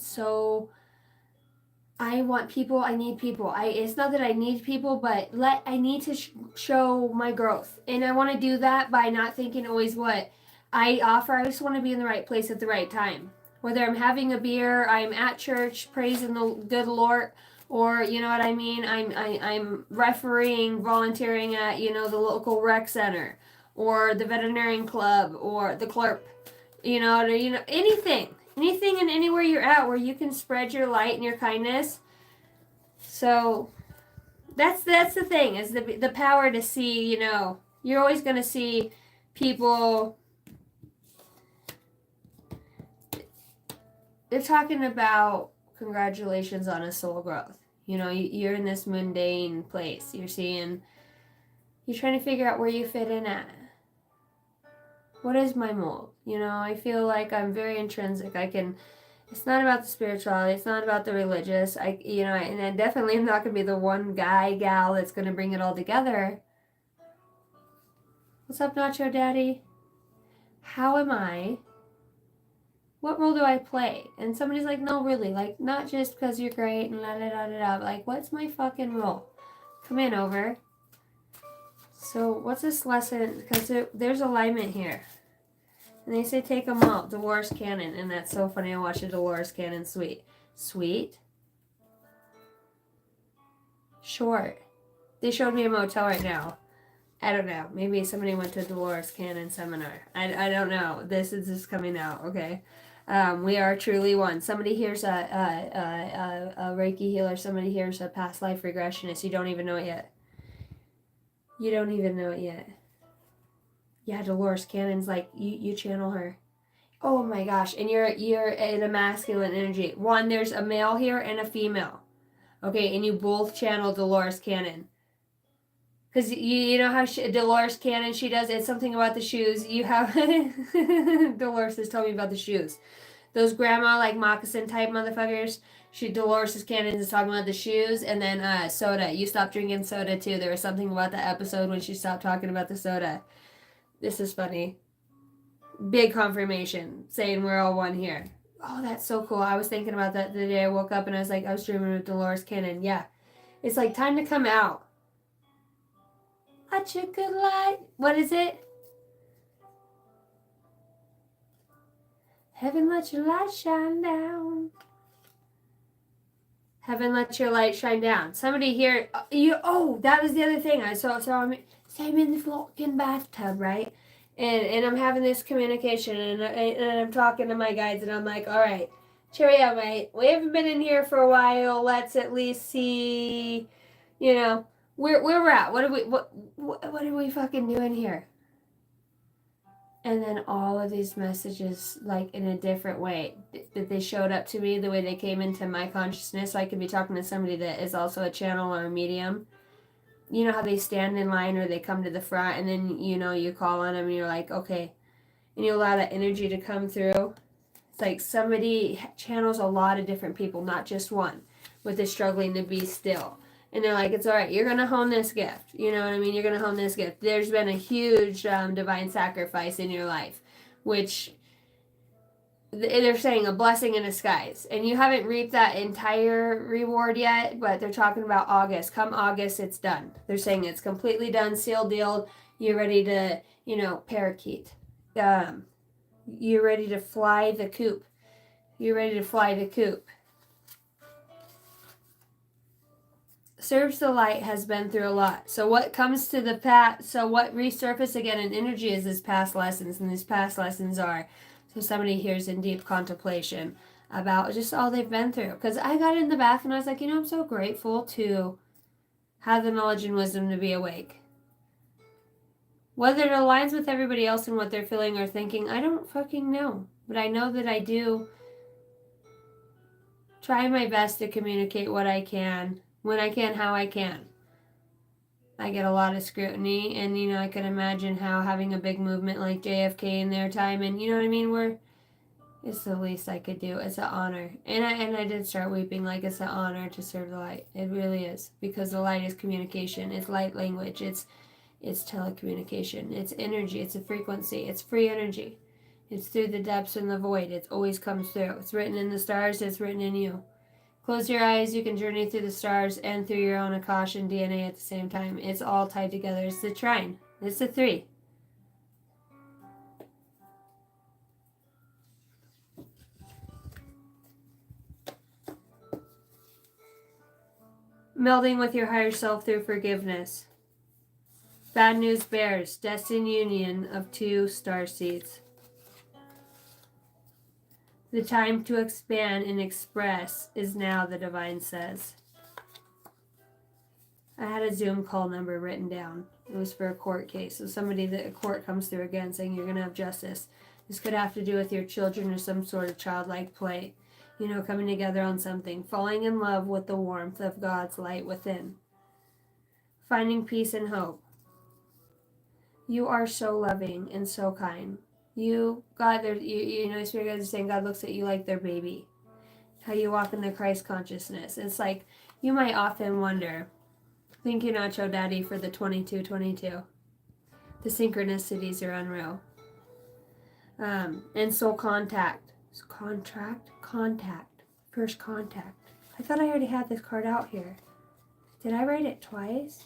want people. I need people. It's not that I need people, but I need to show my growth, and I want to do that by not thinking always what I offer. I just want to be in the right place at the right time. Whether I'm having a beer, I'm at church praising the good Lord, or you know what I mean. I'm refereeing, volunteering at the local rec center, or the veterinarian club, or the clerk, anything and anywhere you're at where you can spread your light and your kindness. So that's the thing, is the power to see. You're always going to see people. They're talking about congratulations on a soul growth. You're in this mundane place. You're trying to figure out where you fit in at. What is my mold? I feel like I'm very intrinsic. It's not about the spirituality. It's not about the religious. And I definitely am not going to be the one gal that's going to bring it all together. What's up, Nacho Daddy? How am I? What role do I play? And somebody's like, no, really. Like, not just because you're great and la-da-da-da-da. Like, what's my fucking role? Come in, over. So what's this lesson? Because there's alignment here. And they say take them all. Dolores Cannon. And that's so funny. I watched a Dolores Cannon suite. Sweet? Short. They showed me a motel right now. I don't know. Maybe somebody went to Dolores Cannon seminar. I don't know. This is just coming out. Okay. We are truly one. Somebody here's a Reiki healer. Somebody here's a past life regressionist. You don't even know it yet. You don't even know it yet. Yeah, Dolores Cannon's like, you channel her. Oh my gosh. And you're in a masculine energy. One, there's a male here and a female. Okay, and you both channel Dolores Cannon. Because you know how Dolores Cannon, she does, it's something about the shoes. You have, Dolores has told me about the shoes. Those grandma, like, moccasin type motherfuckers. Dolores Cannon is talking about the shoes. And then soda. You stopped drinking soda too. There was something about that episode when she stopped talking about the soda. This is funny. Big confirmation saying we're all one here. Oh, that's so cool. I was thinking about that the day I woke up and I was like, I was dreaming of Dolores Cannon. Yeah. It's like time to come out. Let your good light. What is it? Heaven, let your light shine down. Heaven, let your light shine down. Somebody here, that was the other thing. I'm in the fucking bathtub, right? And I'm having this communication, and I'm talking to my guides, and I'm like, all right, Cheerio, mate. We haven't been in here for a while. Let's at least see, you know, where we're at. What are we fucking doing here? And then all of these messages, like in a different way, that they showed up to me, the way they came into my consciousness. So I could be talking to somebody that is also a channel or a medium. You know how they stand in line or they come to the front, and then you call on them and you're like, okay, and you allow that energy to come through. It's like somebody channels a lot of different people, not just one, with the struggling to be still. And they're like, it's all right. You're going to hone this gift. You know what I mean? You're going to hone this gift. There's been a huge divine sacrifice in your life, which they're saying a blessing in disguise. And you haven't reaped that entire reward yet, but they're talking about August. Come August, it's done. They're saying it's completely done, sealed, deal. You're ready to, parakeet. You're ready to fly the coop. You're ready to fly the coop. Serves the light has been through a lot. So what comes to the past, so what resurface again in energy is these past lessons, and these past lessons are, so somebody here's in deep contemplation about just all they've been through. Because I got in the bath and I was like, I'm so grateful to have the knowledge and wisdom to be awake. Whether it aligns with everybody else and what they're feeling or thinking, I don't fucking know. But I know that I do try my best to communicate what I can, when I can, how I can. I get a lot of scrutiny, and I can imagine how having a big movement like JFK in their time, and you know what I mean, it's the least I could do. It's an honor. And I did start weeping, like it's an honor to serve the light. It really is, because the light is communication. It's light language. It's telecommunication. It's energy. It's a frequency. It's free energy. It's through the depths and the void. It always comes through. It's written in the stars. It's written in you. Close your eyes. You can journey through the stars and through your own Akash and DNA at the same time. It's all tied together. It's the trine. It's the three. Melding with your higher self through forgiveness. Bad news bears. Destined union of two star seeds. The time to expand and express is now, the divine says. I had a Zoom call number written down. It was for a court case. So somebody that a court comes through again saying you're going to have justice. This could have to do with your children or some sort of childlike play. Coming together on something. Falling in love with the warmth of God's light within. Finding peace and hope. You are so loving and so kind. God, Spirit God is saying God looks at you like their baby. How you walk in the Christ consciousness. It's like, you might often wonder, thank you, Nacho Daddy, for the 2222. The synchronicities are unreal. And soul contact. Contact. First contact. I thought I already had this card out here. Did I write it twice?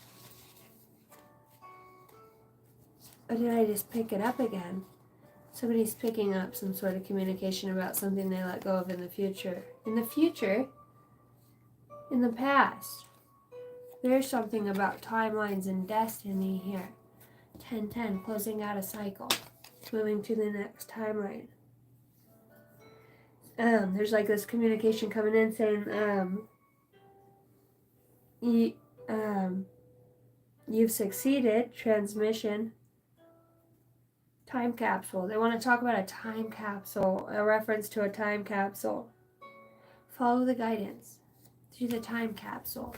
Or did I just pick it up again? Somebody's picking up some sort of communication about something they let go of in the future. In the future? In the past. There's something about timelines and destiny here. 1010, closing out a cycle. Moving to the next timeline. There's like this communication coming in saying, you've succeeded, transmission. Time capsule. They want to talk about a time capsule, a reference to a time capsule. Follow the guidance through the time capsule.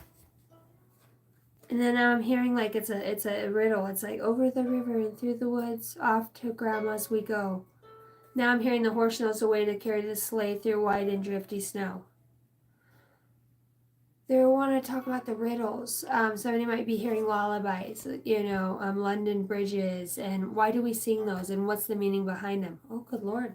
And then now I'm hearing like it's a riddle. It's like, over the river and through the woods, off to grandma's we go. Now I'm hearing the horse knows the way to carry the sleigh through wide and drifty snow. They want to talk about the riddles. Somebody might be hearing lullabies, London bridges, and why do we sing those, and what's the meaning behind them? Oh, good Lord.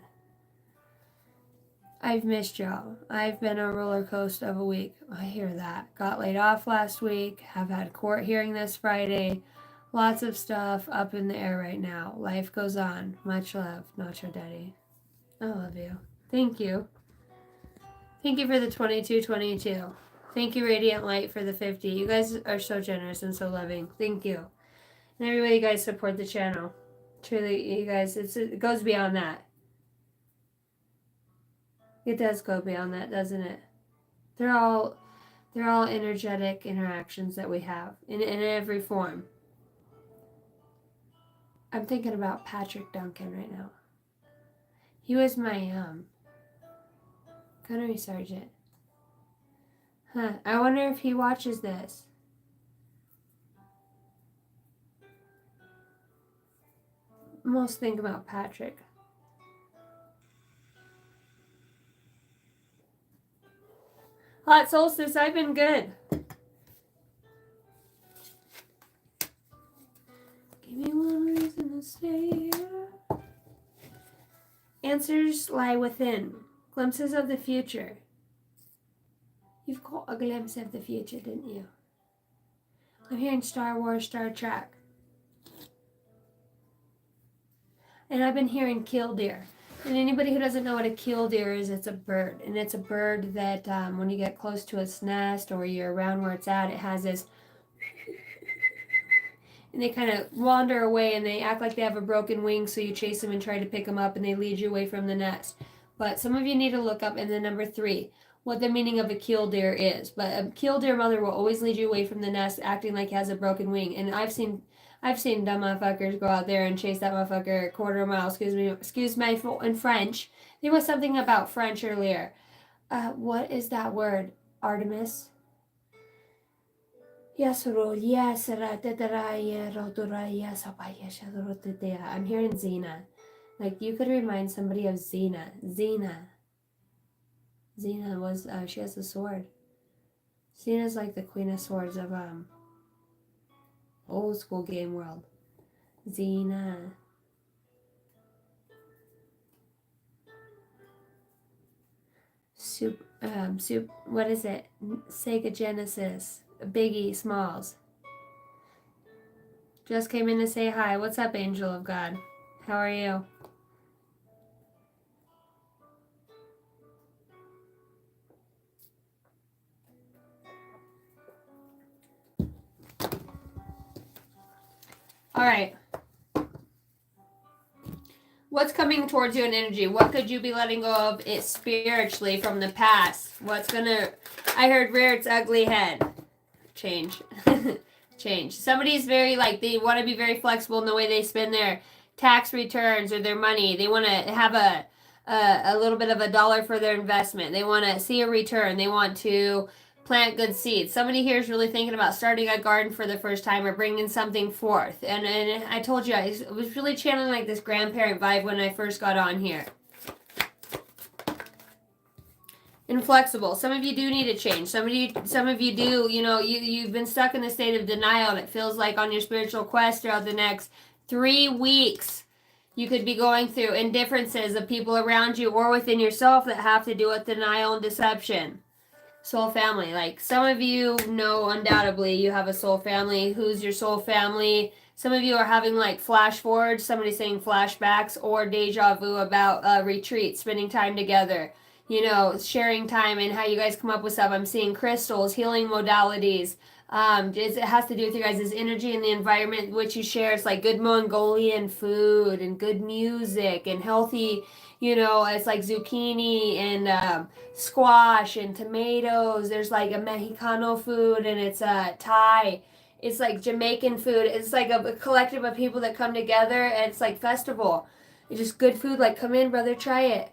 I've missed y'all. I've been a roller coaster of a week. I hear that. Got laid off last week. Have had court hearing this Friday. Lots of stuff up in the air right now. Life goes on. Much love, Nacho Daddy. I love you. Thank you. Thank you for the 2222. Thank you, Radiant Light, for the 50. You guys are so generous and so loving. Thank you. And everybody, you guys support the channel. Truly, you guys, it goes beyond that. It does go beyond that, doesn't it? They're all energetic interactions that we have in every form. I'm thinking about Patrick Duncan right now. He was my gunnery sergeant. Huh. I wonder if he watches this. Most think about Patrick. Hot solstice, I've been good. Give me one reason to stay here. Answers lie within. Glimpses of the future. You've caught a glimpse of the future, didn't you? I'm hearing Star Wars, Star Trek. And I've been hearing killdeer. And anybody who doesn't know what a killdeer is, it's a bird. And it's a bird that when you get close to its nest or you're around where it's at, it has this... And they kind of wander away and they act like they have a broken wing, so you chase them and try to pick them up and they lead you away from the nest. But some of you need to look up in the number 3 what the meaning of a killdeer is. But a killdeer mother will always lead you away from the nest acting like it has a broken wing. And I've seen dumb motherfuckers go out there and chase that motherfucker a quarter mile. Excuse my in French. There was something about French earlier. What is that word? Artemis? Yes, yes, I'm hearing Xena. Like, you could remind somebody of Xena. Xena was, she has a sword. Xena's like the Queen of Swords of, old school game world. Xena. What is it? Sega Genesis. Biggie Smalls. Just came in to say hi. What's up, Angel of God? How are you? All right. What's coming towards you in energy? What could you be letting go of it spiritually from the past? I heard rear its ugly head. Change. Change. Somebody's very they want to be very flexible in the way they spend their tax returns or their money. They want to have a little bit of a dollar for their investment. They want to see a return. They want to plant good seeds. Somebody here is really thinking about starting a garden for the first time or bringing something forth. And I told you, I was really channeling this grandparent vibe when I first got on here. Inflexible. Some of you do need to change. Some of you do, you've been stuck in a state of denial, and it feels like on your spiritual quest throughout the next 3 weeks, you could be going through indifferences of people around you or within yourself that have to do with denial and deception. Soul family. Like, some of you know undoubtedly you have a soul family. Who's your soul family? Some of you are having flash forwards, somebody saying flashbacks, or deja vu about retreats, spending time together, sharing time and how you guys come up with stuff. I'm seeing crystals, healing modalities. It has to do with you guys' energy and the environment in which you share. It's like good Mongolian food and good music and healthy, it's like zucchini and squash and tomatoes. There's a Mexicano food and it's Thai. It's like Jamaican food. It's like a collective of people that come together, and it's like festival. It's just good food. Come in, brother, try it.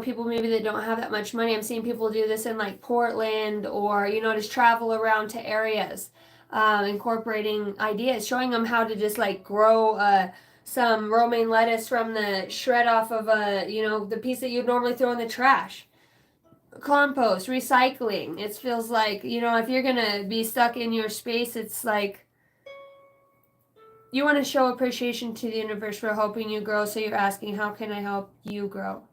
People maybe that don't have that much money. I'm seeing people do this in Portland or, just travel around to areas, incorporating ideas, showing them how to just grow some romaine lettuce from the shred off of the piece that you'd normally throw in the trash. Compost, recycling. It feels like, if you're going to be stuck in your space, it's like you want to show appreciation to the universe for helping you grow. So you're asking, how can I help you grow?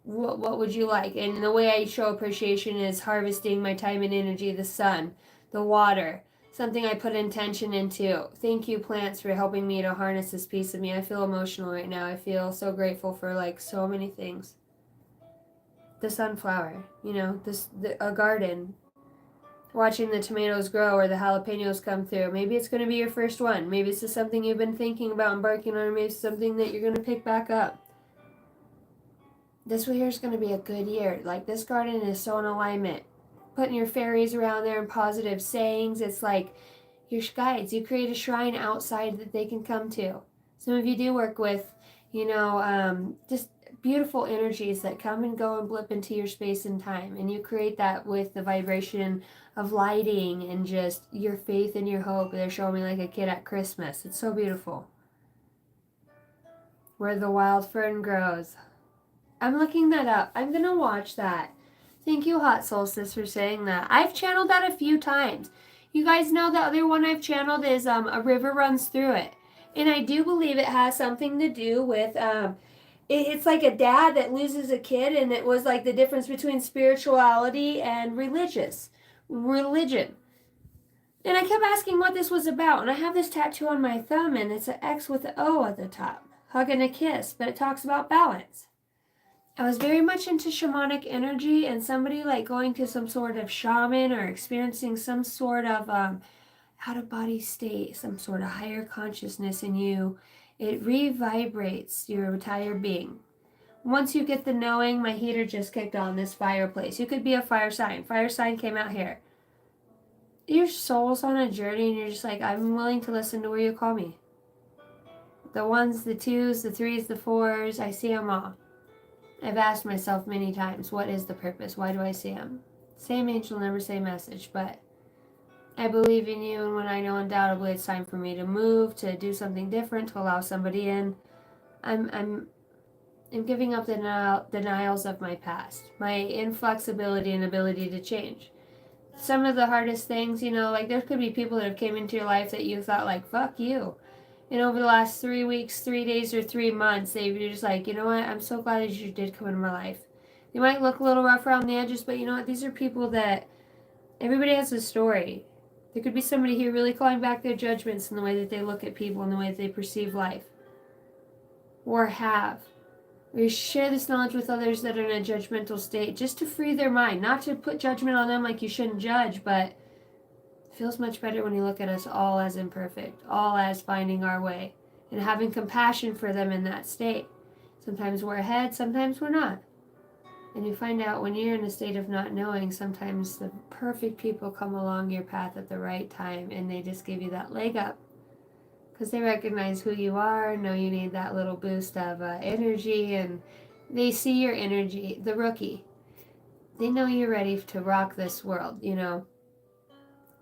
What would you like? And the way I show appreciation is harvesting my time and energy, the sun, the water, something I put intention into. Thank you, plants, for helping me to harness this piece of me. I feel emotional right now. I feel so grateful for so many things. The sunflower, a garden, watching the tomatoes grow or the jalapenos come through. Maybe it's going to be your first one. Maybe it's just something you've been thinking about embarking on, or maybe it's something that you're going to pick back up. this year is going to be a good year. Like, this garden is so in alignment. Putting your fairies around there and positive sayings. It's like your guides. You create a shrine outside that they can come to. Some of you do work with, just beautiful energies that come and go and blip into your space and time. And you create that with the vibration of lighting and just your faith and your hope. They're showing me like a kid at Christmas. It's so beautiful. Where the wild fern grows. I'm looking that up. I'm going to watch that. Thank you, Hot Solstice, for saying that. I've channeled that a few times. You guys know the other one I've channeled is A River Runs Through It. And I do believe it has something to do with, it's like a dad that loses a kid, and it was like the difference between spirituality and religion. And I kept asking what this was about. And I have this tattoo on my thumb, and it's an X with an O at the top. Hug and a kiss, but it talks about balance. I was very much into shamanic energy, and somebody like going to some sort of shaman or experiencing some sort of out-of-body state, some sort of higher consciousness in you. It revibrates your entire being. Once you get the knowing, my heater just kicked on this fireplace. You could be a fire sign. Fire sign came out here. Your soul's on a journey, and you're just like, I'm willing to listen to where you call me. The ones, the twos, the threes, the fours, I see them all. I've asked myself many times, what is the purpose? Why do I see them? Same angel, never same message, but I believe in you, and when I know undoubtedly it's time for me to move, to do something different, to allow somebody in, I'm giving up the denials of my past, my inflexibility and ability to change. Some of the hardest things, like there could be people that have came into your life that you thought like, fuck you. And over the last 3 weeks, 3 days, or 3 months, you're just like, you know what? I'm so glad that you did come into my life. They might look a little rough around the edges, but you know what? These are people that everybody has a story. There could be somebody here really calling back their judgments in the way that they look at people and the way that they perceive life. Or have. Or you share this knowledge with others that are in a judgmental state just to free their mind. Not to put judgment on them like you shouldn't judge, but it feels much better when you look at us all as imperfect, all as finding our way, and having compassion for them in that state. Sometimes we're ahead, sometimes we're not. And you find out when you're in a state of not knowing, sometimes the perfect people come along your path at the right time, and they just give you that leg up. Because they recognize who you are, know you need that little boost of energy, and they see your energy, the rookie. They know you're ready to rock this world,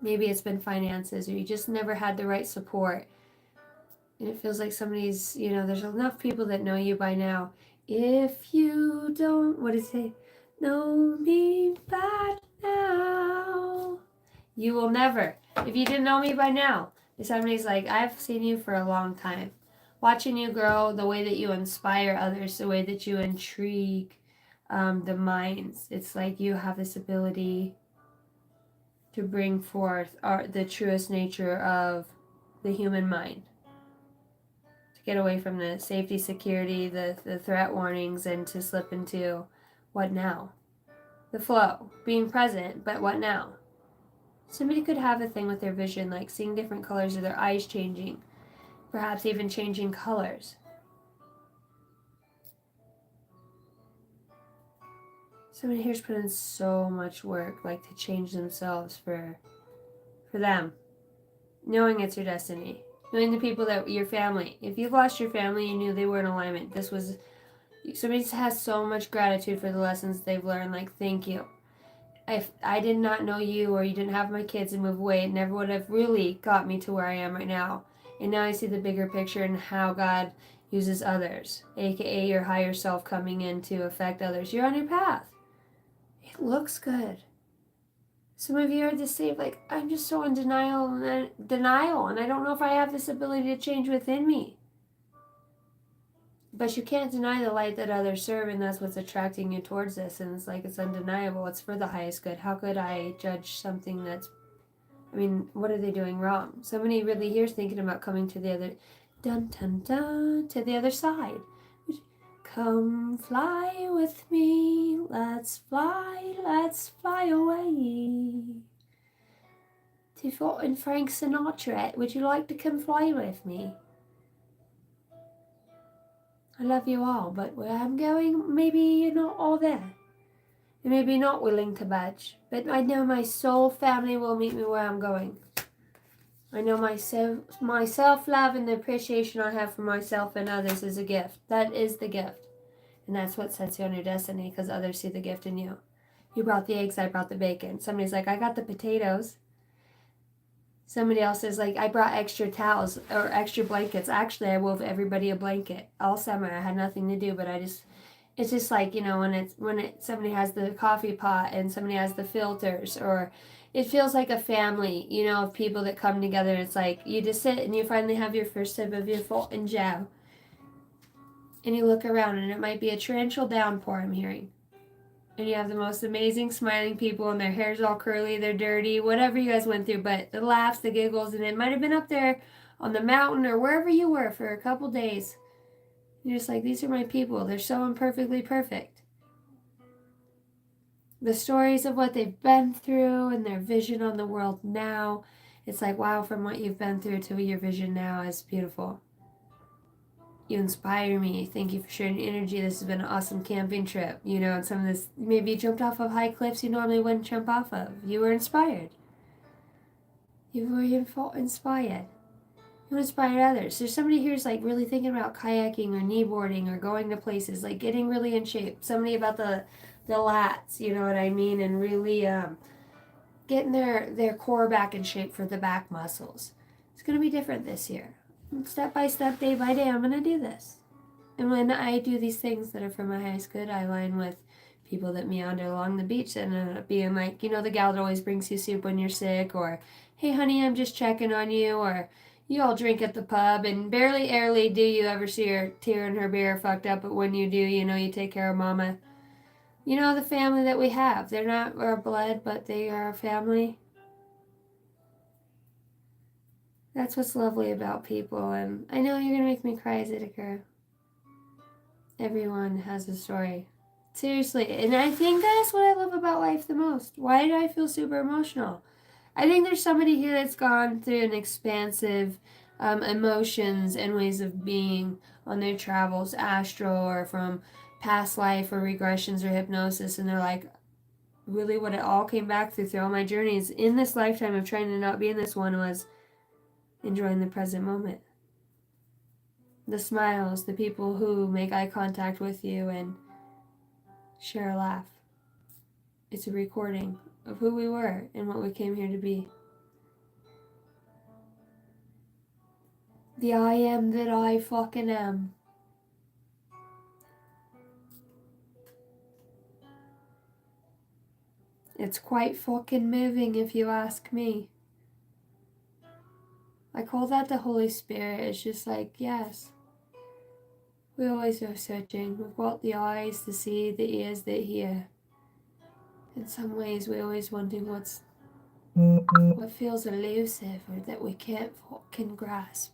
Maybe it's been finances, or you just never had the right support. And it feels like somebody's, there's enough people that know you by now. If you don't, what does it say? Know me by now, you will never. If you didn't know me by now, somebody's like, I've seen you for a long time. Watching you grow, the way that you inspire others, the way that you intrigue the minds. It's like you have this ability to bring forth the truest nature of the human mind. To get away from the safety, security, the threat warnings, and to slip into what now? The flow, being present, but what now? Somebody could have a thing with their vision, like seeing different colors or their eyes changing, perhaps even changing colors. Somebody here's put in so much work, like to change themselves for them. Knowing it's your destiny. Knowing the people that your family. If you've lost your family, you knew they were in alignment. Somebody has so much gratitude for the lessons they've learned. Like, thank you. If I did not know you, or you didn't have my kids and move away, it never would have really got me to where I am right now. And now I see the bigger picture and how God uses others, aka your higher self coming in to affect others. You're on your path. It looks good. Some of you are the same, like, I'm just so in denial, and I don't know if I have this ability to change within me. But you can't deny the light that others serve, and that's what's attracting you towards this. And it's like, it's undeniable. It's for the highest good. How could I judge something what are they doing wrong? Somebody really here is thinking about coming to the other, to the other side. Come fly with me, let's fly away. To in Frank Sinatra, would you like to come fly with me? I love you all, but where I'm going, maybe you're not all there. You may be not willing to budge, but I know my soul family will meet me where I'm going. I know my self-love and the appreciation I have for myself and others is a gift. That is the gift. And that's what sets you on your destiny, because others see the gift in you. You brought the eggs, I brought the bacon. Somebody's like, I got the potatoes. Somebody else is like, I brought extra towels or extra blankets. Actually, I wove everybody a blanket all summer. I had nothing to do, but it's just like, when somebody has the coffee pot and somebody has the filters, or it feels like a family, of people that come together. It's like you just sit and you finally have your first sip of your Fulton Joe, and you look around and it might be a torrential downpour, I'm hearing. And you have the most amazing smiling people, and their hair's all curly, they're dirty, whatever you guys went through, but the laughs, the giggles, and it might have been up there on the mountain or wherever you were for a couple days. You're just like, these are my people. They're so imperfectly perfect. The stories of what they've been through and their vision on the world now, it's like, wow, from what you've been through to your vision now is beautiful. You inspire me. Thank you for sharing your energy. This has been an awesome camping trip. And some of this, maybe you jumped off of high cliffs you normally wouldn't jump off of. You were inspired. You were inspired. You inspired others. There's somebody here who's like really thinking about kayaking or kneeboarding or going to places, like getting really in shape. Somebody about the lats, you know what I mean, and really getting their core back in shape for the back muscles. It's going to be different this year. Step by step, day by day, I'm going to do this. And when I do these things that are for my highest good, I align with people that meander along the beach and end up being like, the gal that always brings you soup when you're sick, or, hey, honey, I'm just checking on you, or you all drink at the pub, and barely airly do you ever see her tearing her beer fucked up, but when you do, you take care of mama. The family that we have. They're not our blood, but they are our family. That's what's lovely about people, and I know you're going to make me cry, Zidikar. Everyone has a story. Seriously, and I think that's what I love about life the most. Why do I feel super emotional? I think there's somebody here that's gone through an expansive emotions and ways of being on their travels, astral or from past life or regressions or hypnosis, and they're like, really what it all came back through all my journeys in this lifetime of trying to not be in this one was enjoying the present moment. The smiles, the people who make eye contact with you and share a laugh. It's a recording of who we were and what we came here to be. The I am that I fucking am. It's quite fucking moving if you ask me. I call that the Holy Spirit. It's just like, yes. We always are searching. We've got the eyes to see, the ears that hear. In some ways, we're always wanting what feels elusive or that we can't fucking grasp.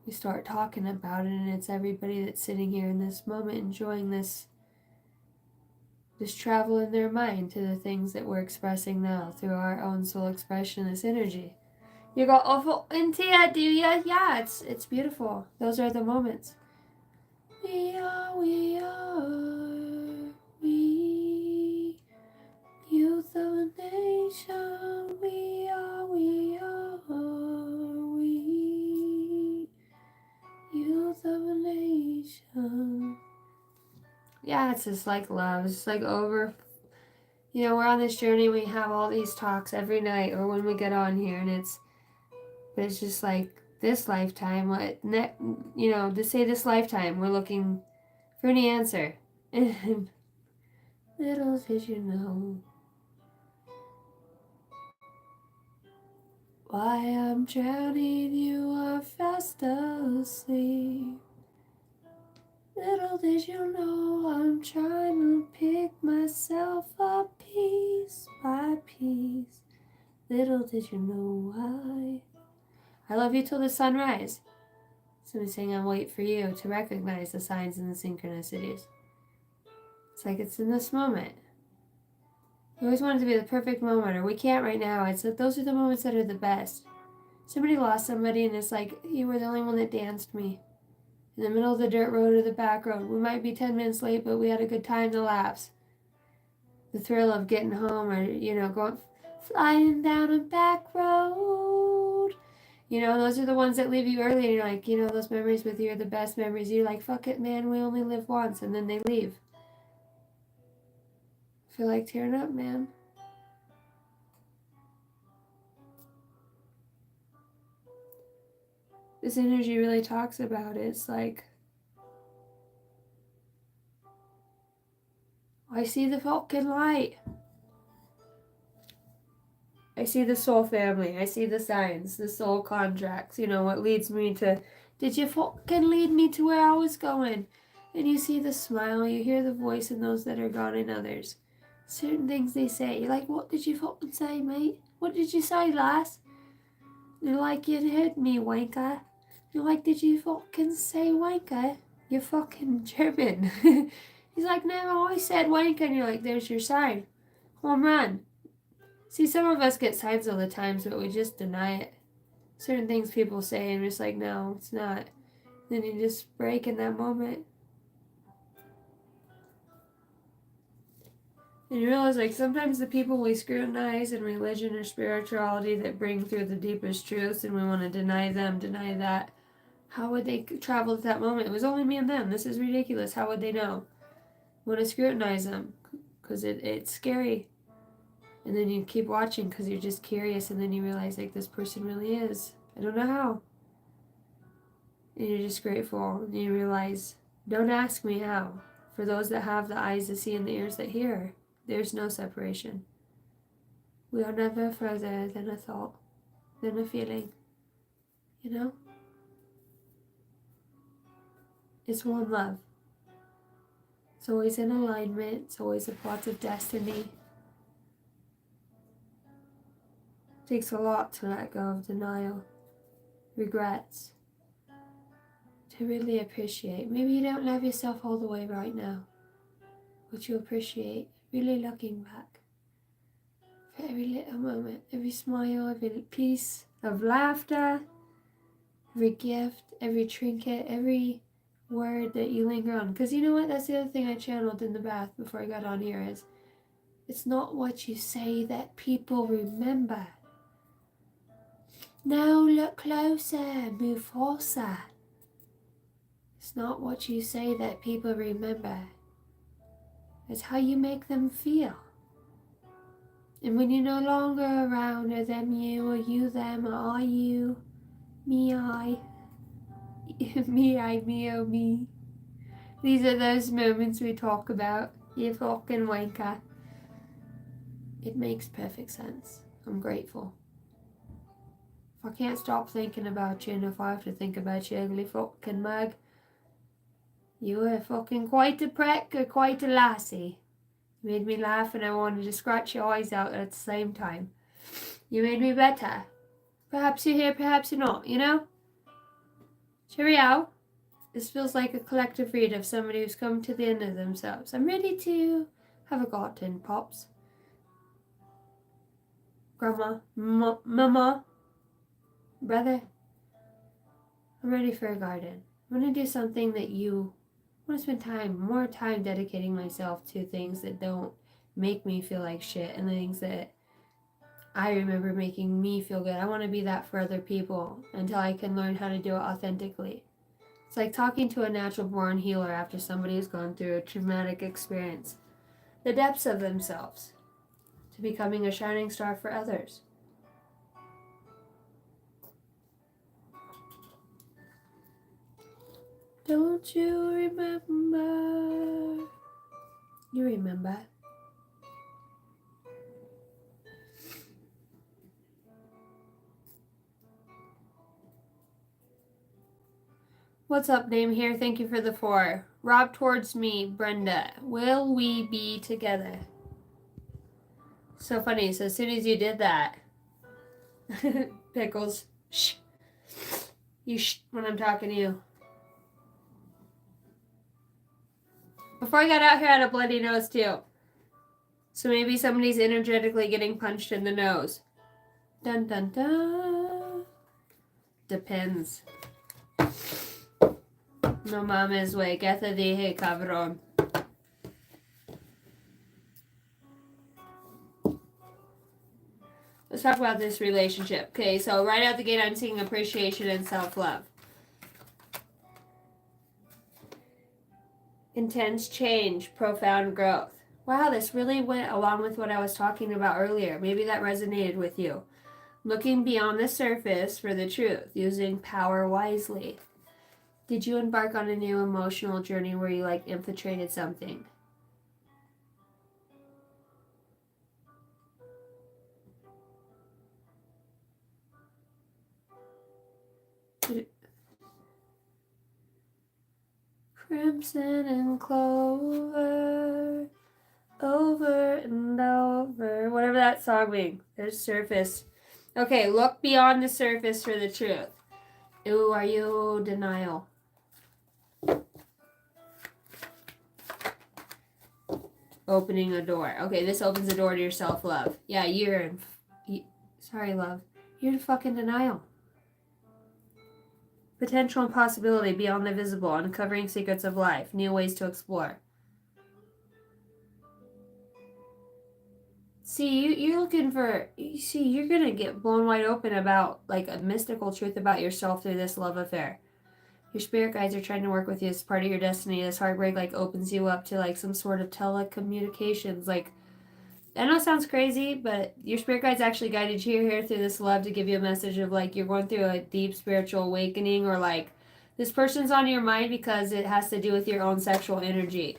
We start talking about it, and it's everybody that's sitting here in this moment enjoying this travel in their mind to the things that we're expressing now through our own soul expression, this energy. You go awful into it, do ya? Yeah, it's beautiful. Those are the moments. We are, youth of a nation. We are, youth of a nation. Yeah, it's just like love. It's like over. We're on this journey. We have all these talks every night, or when we get on here, and it's just like this lifetime. To say this lifetime, we're looking for any answer. And little did you know why I'm drowning. You are fast asleep. Little did you know I'm trying to pick myself up piece by piece. Little did you know why. I love you till the sunrise. Somebody's saying I'll wait for you to recognize the signs and the synchronicities. It's like it's in this moment. We always want it to be the perfect moment, or we can't right now. It's like those are the moments that are the best. Somebody lost somebody, and it's like you were the only one that danced me. in the middle of the dirt road or the back road. We might be 10 minutes late, but we had a good time to lapse. The thrill of getting home or, going flying down a back road. Those are the ones that leave you early and you're like, those memories with you are the best memories. You're like, fuck it, man, we only live once, and then they leave. I feel like tearing up, man. This energy really talks about it. It's like, I see the fucking light. I see the soul family. I see the signs, the soul contracts. What leads me to, did you fucking lead me to where I was going? And you see the smile, you hear the voice in those that are gone in others. Certain things they say, you're like, what did you fucking say, mate? What did you say, lass? You're like, you heard me, wanker. You're like, did you fucking say wanker? You're fucking German. He's like, no, I said wanker. And you're like, there's your sign. Home run. See, some of us get signs all the time, but we just deny it. Certain things people say, and we're just like, no, it's not. Then you just break in that moment. And you realize, like, sometimes the people we scrutinize in religion or spirituality that bring through the deepest truths, and we want to deny them, deny that. How would they travel to that moment? It was only me and them. This is ridiculous. How would they know? We want to scrutinize them because it's scary. And then you keep watching because you're just curious, and then you realize, like, this person really is. I don't know how. And you're just grateful, and you realize, don't ask me how. For those that have the eyes to see and the ears that hear, there's no separation. We are never further than a thought, than a feeling. It's one love. It's always in alignment. It's always a plot of destiny. It takes a lot to let go of denial, regrets, to really appreciate. Maybe you don't love yourself all the way right now, but you appreciate really looking back for every little moment, every smile, every piece of laughter, every gift, every trinket, every word that you linger on. Because you know what? That's the other thing I channeled in the bath before I got on here is, it's not what you say that people remember. Now look closer, Mufasa. It's not what you say that people remember. It's how you make them feel. And when you're no longer around, are them you, or you them, or are you, me I, me I, me oh me. These are those moments we talk about. You fucking wanker. It makes perfect sense. I'm grateful. If I can't stop thinking about you, and if I have to think about you, ugly fucking mug, you were fucking quite a prick or quite a lassie. You made me laugh and I wanted to scratch your eyes out at the same time. You made me better. Perhaps you're here, perhaps you're not, Cheerio. This feels like a collective read of somebody who's come to the end of themselves. I'm ready to have a garden, Pops. Grandma, Mama, brother. I'm ready for a garden. I'm going to do something that you want to spend more time dedicating myself to things that don't make me feel like shit and the things that I remember making me feel good. I want to be that for other people until I can learn how to do it authentically. It's like talking to a natural born healer after somebody has gone through a traumatic experience. The depths of themselves to becoming a shining star for others. Don't you remember? You remember. What's up, name here? Thank you for the 4. Rob towards me, Brenda. Will we be together? So funny. So as soon as you did that, Pickles, shh. You shh when I'm talking to you. Before I got out here, I had a bloody nose too. So maybe somebody's energetically getting punched in the nose. Dun dun dun. Depends. No mames, güey. ¿Qué te dije, cabrón? Let's talk about this relationship. Okay, so right out the gate, I'm seeing appreciation and self-love. Intense change, profound growth. Wow, this really went along with what I was talking about earlier. Maybe that resonated with you. Looking beyond the surface for the truth, using power wisely. Did you embark on a new emotional journey where you like infiltrated something? Crimson and clover, over and over. Whatever that song means. There's surface. Okay, look beyond the surface for the truth. Ooh, are you denial? Opening a door. Okay, this opens the door to your self-love. Yeah, sorry, love. You're in fucking denial. Potential and possibility beyond the visible, uncovering secrets of life, new ways to explore. See, you're looking for, you're going to get blown wide open about like a mystical truth about yourself through this love affair. Your spirit guides are trying to work with you as part of your destiny. This heartbreak like opens you up to like some sort of telecommunications. Like, I know it sounds crazy, but your spirit guides actually guided you here through this love to give you a message of like you're going through a deep spiritual awakening, or like this person's on your mind because it has to do with your own sexual energy.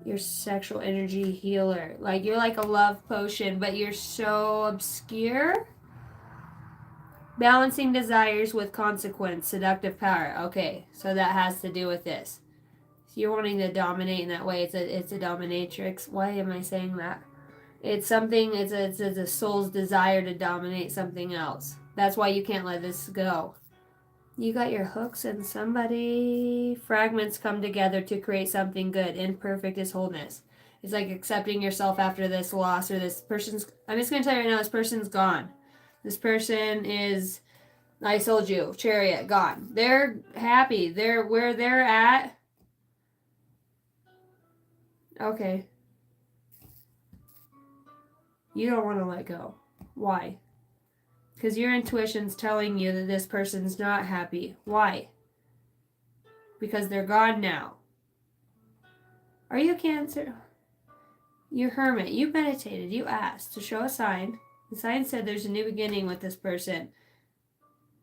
Your sexual energy healer. Like you're like a love potion, but you're so obscure. Balancing desires with consequence, seductive power. Okay, so that has to do with this. So you're wanting to dominate in that way. It's a dominatrix. Why am I saying that? It's something. It's a soul's desire to dominate something else. That's why you can't let this go. You got your hooks and somebody. Fragments come together to create something good. Imperfect is wholeness. It's like accepting yourself after this loss, or this person's. I'm just gonna tell you right now, this person's gone. This person is. I sold you. Chariot, gone. They're happy. They're where they're at. Okay. You don't want to let go. Why? Because your intuition's telling you that this person's not happy. Why? Because they're gone now. Are you a Cancer? You're Hermit. You meditated. You asked to show a sign. The sign said there's a new beginning with this person.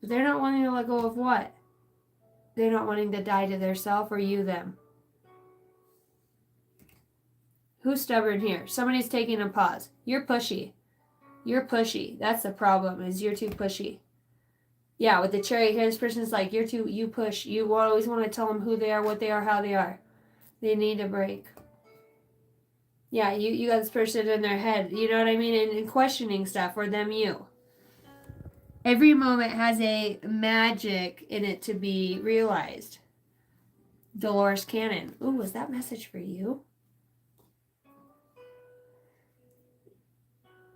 But they're not wanting to let go of what? They're not wanting to die to their self, or you them. Who's stubborn here? Somebody's taking a pause. You're pushy. You're pushy. That's the problem, is you're too pushy. Yeah, with the Chariot here, this person's like, you push. You always want to tell them who they are, what they are, how they are. They need a break. Yeah, you got this person in their head, you know what I mean? And questioning stuff, or them you. Every moment has a magic in it to be realized. Dolores Cannon. Ooh, was that message for you?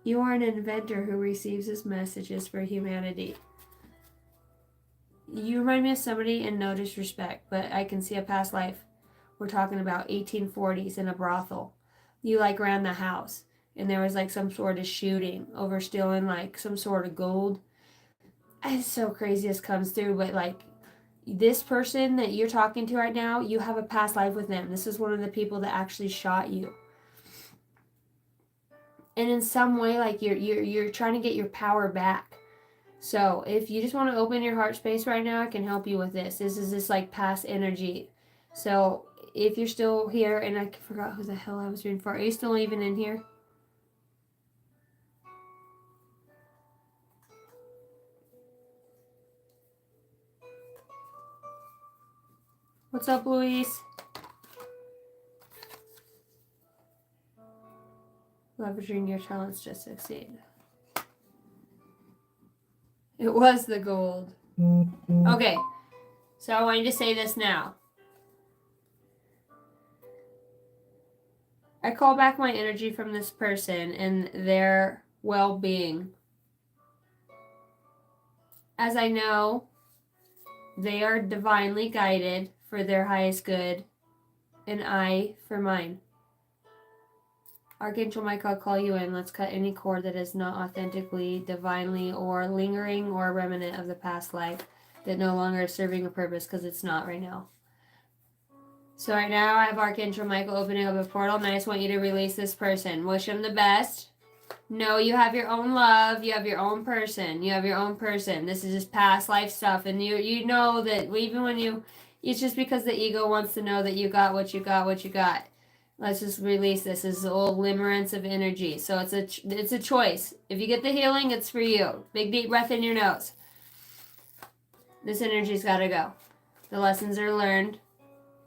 You are an inventor who receives his messages for humanity. You remind me of somebody, in no disrespect, but I can see a past life. We're talking about 1840s in a brothel. You like ran the house, and there was like some sort of shooting over stealing like some sort of gold. It's so crazy this comes through, but like this person that you're talking to right now, you have a past life with them. This is one of the people that actually shot you. And in some way, like you're trying to get your power back. So if you just want to open your heart space right now, I can help you with this. This is this like past energy. So if you're still here, and I forgot who the hell I was reading for. Are you still even in here? What's up, Luis? Leveraging your talents to succeed. It was the gold. Okay, so I want you to say this now. I call back my energy from this person and their well-being. As I know They are divinely guided for their highest good, and I for mine. Archangel Michael, I'll call you in. Let's cut any cord that is not authentically, divinely, or lingering or remnant of the past life that no longer is serving a purpose, because it's not right now. So right now I have Archangel Michael opening up a portal, and I just want you to release this person. Wish him the best. No, you have your own love. You have your own person. You have your own person. This is just past life stuff, and you know that even when it's just because the ego wants to know that you got what you got, what you got. Let's just release this. This is a little limerence of energy. So it's a choice. If you get the healing, it's for you. Big deep breath in your nose. This energy's got to go. The lessons are learned.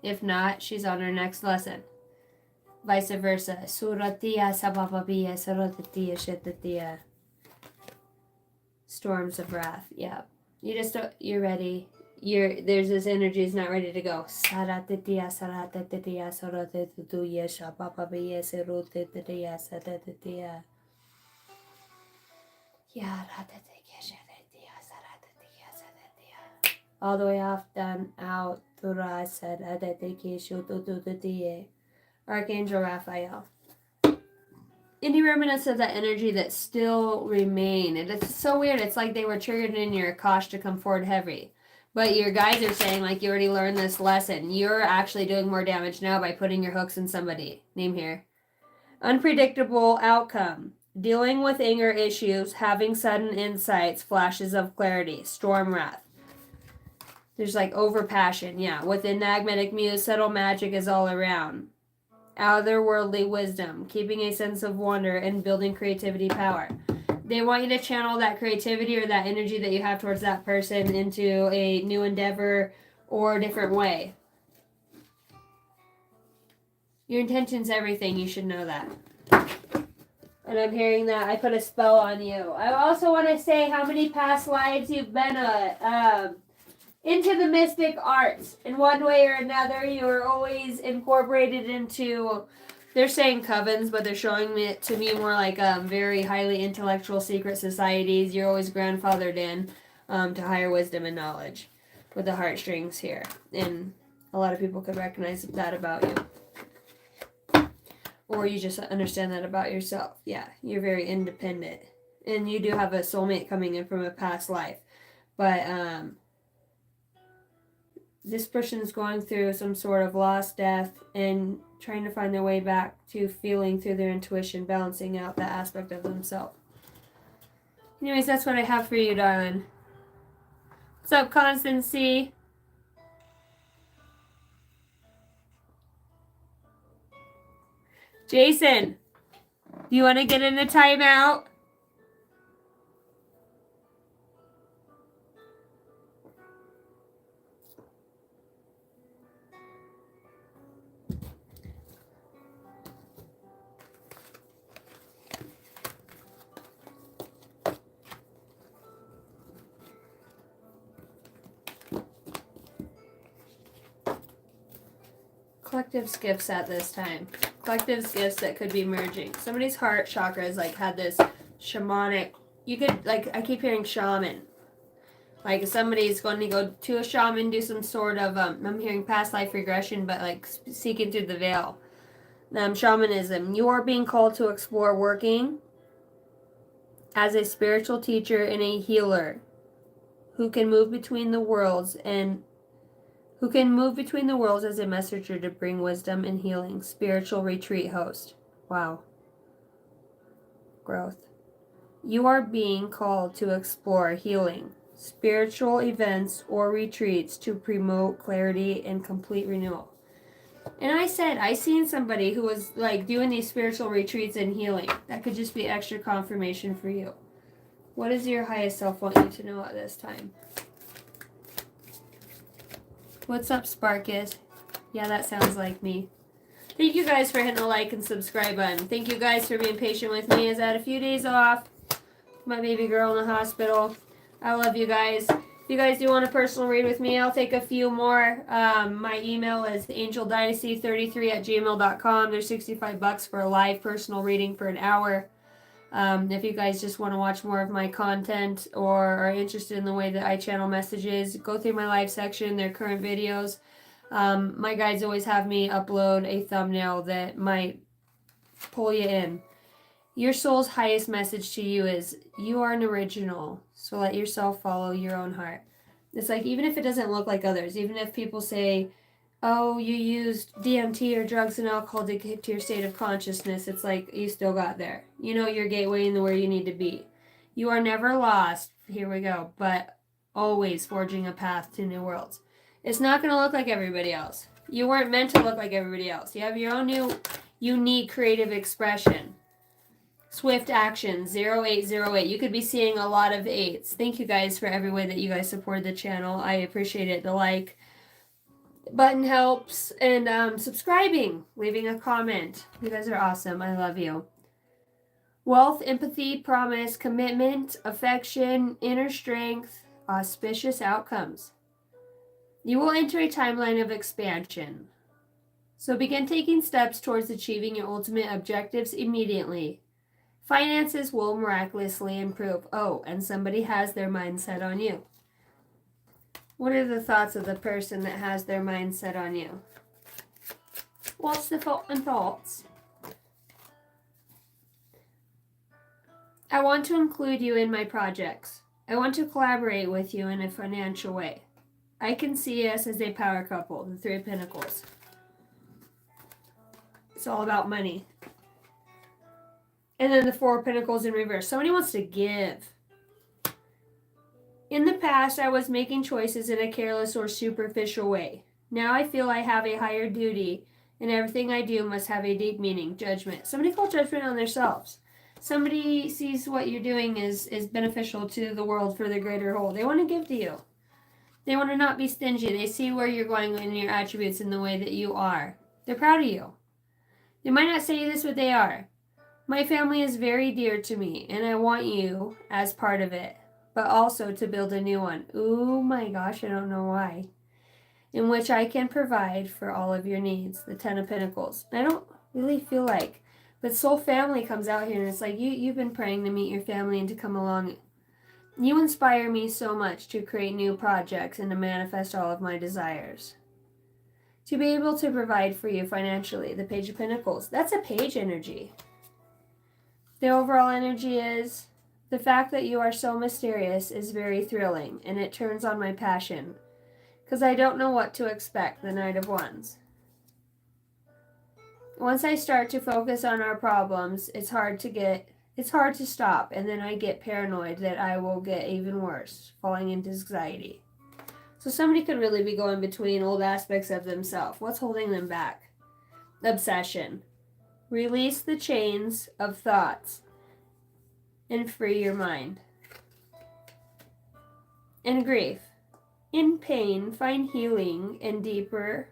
If not, she's on her next lesson. Vice versa. Suratiya sabababiya saratiya shetatiya. Storms of wrath. Yeah. You're ready. There's this energy is not ready to go. Saratatiya saratatiya saratatuya shabababiya saratiya saratatiya. Yeah, ratatiya shetatiya saratatiya saratatiya. All the way off, down, out. Archangel Raphael. Any remnants of that energy that still remain. And it's so weird. It's like they were triggered in your Akash to come forward heavy. But your guides are saying, like, you already learned this lesson. You're actually doing more damage now by putting your hooks in somebody. Name here. Unpredictable outcome. Dealing with anger issues. Having sudden insights. Flashes of clarity. Storm wrath. There's like over-passion, yeah. With the enigmatic muse, subtle magic is all around. Otherworldly wisdom, keeping a sense of wonder, and building creativity power. They want you to channel that creativity or that energy that you have towards that person into a new endeavor or a different way. Your intention's everything, you should know that. And I'm hearing that I put a spell on you. I also want to say how many past lives you've been into the mystic arts in one way or another. You are always incorporated into, they're saying covens, but they're showing it to me more like very highly intellectual secret societies. You're always grandfathered in to higher wisdom and knowledge with the heartstrings here, and a lot of people could recognize that about you, or you just understand that about yourself. Yeah, you're very independent, and you do have a soulmate coming in from a past life, but this person is going through some sort of lost death and trying to find their way back to feeling through their intuition, balancing out that aspect of themselves. Anyways, that's what I have for you, darling. What's up, Constancy? Jason, do you want to get in a timeout? Collective gifts at this time. Collective gifts that could be merging. Somebody's heart chakra has like had this shamanic. You could like, I keep hearing shaman. Like somebody's going to go to a shaman, do some sort of I'm hearing past life regression, but like seeking through the veil. Shamanism. You are being called to explore working as a spiritual teacher and a healer who can move between the worlds as a messenger to bring wisdom and healing. Spiritual retreat host. Wow. Growth. You are being called to explore healing, spiritual events or retreats to promote clarity and complete renewal. And I seen somebody who was like doing these spiritual retreats and healing. That could just be extra confirmation for you. What does your highest self want you to know at this time? What's up, Sparkus? Yeah, that sounds like me. Thank you guys for hitting the like and subscribe button. Thank you guys for being patient with me as I had a few days off. My baby girl in the hospital. I love you guys. If you guys do want a personal read with me, I'll take a few more. My email is angeldynasty33@gmail.com. There's $65 for a live personal reading for an hour. If you guys just want to watch more of my content or are interested in the way that I channel messages, go through my live section, their current videos. My guides always have me upload a thumbnail that might pull you in. Your soul's highest message to you is you are an original, so let yourself follow your own heart. It's like, even if it doesn't look like others, even if people say, oh, you used DMT or drugs and alcohol to get to your state of consciousness, it's like you still got there. You know your gateway and where you need to be. You are never lost, here we go, but always forging a path to new worlds. It's not going to look like everybody else. You weren't meant to look like everybody else. You have your own new, unique creative expression. Swift action 0808. You could be seeing a lot of 8s. Thank you guys for every way that you guys support the channel. I appreciate it. The like button helps, and subscribing, leaving a comment. You guys are awesome. I love you. Wealth, empathy, promise, commitment, affection, inner strength, auspicious outcomes. You will enter a timeline of expansion. So begin taking steps towards achieving your ultimate objectives immediately. Finances will miraculously improve. Oh, and somebody has their mind set on you. What are the thoughts of the person that has their mind set on you? What's the thoughts? I want to include you in my projects. I want to collaborate with you in a financial way. I can see us as a power couple, the 3 of Pentacles. It's all about money. And then the 4 of Pentacles in reverse. Somebody wants to give. In the past, I was making choices in a careless or superficial way. Now I feel I have a higher duty, and everything I do must have a deep meaning. Judgment. Somebody called judgment on themselves. Somebody sees what you're doing is beneficial to the world for the greater whole. They want to give to you. They want to not be stingy. They see where you're going in your attributes in the way that you are. They're proud of you. They might not say this, but they are. My family is very dear to me, and I want you as part of it, but also to build a new one. Oh my gosh, I don't know why. In which I can provide for all of your needs. The 10 of Pentacles. I don't really feel like, but soul family comes out here, and it's like you've been praying to meet your family and to come along. You inspire me so much to create new projects and to manifest all of my desires. To be able to provide for you financially. The Page of Pentacles. That's a page energy. The overall energy is, the fact that you are so mysterious is very thrilling, and it turns on my passion, because I don't know what to expect. The Knight of Wands. Once I start to focus on our problems, it's hard to stop, and then I get paranoid that I will get even worse, falling into anxiety. So somebody could really be going between old aspects of themselves. What's holding them back? Obsession. Release the chains of thoughts and free your mind. And grief. In pain, find healing and deeper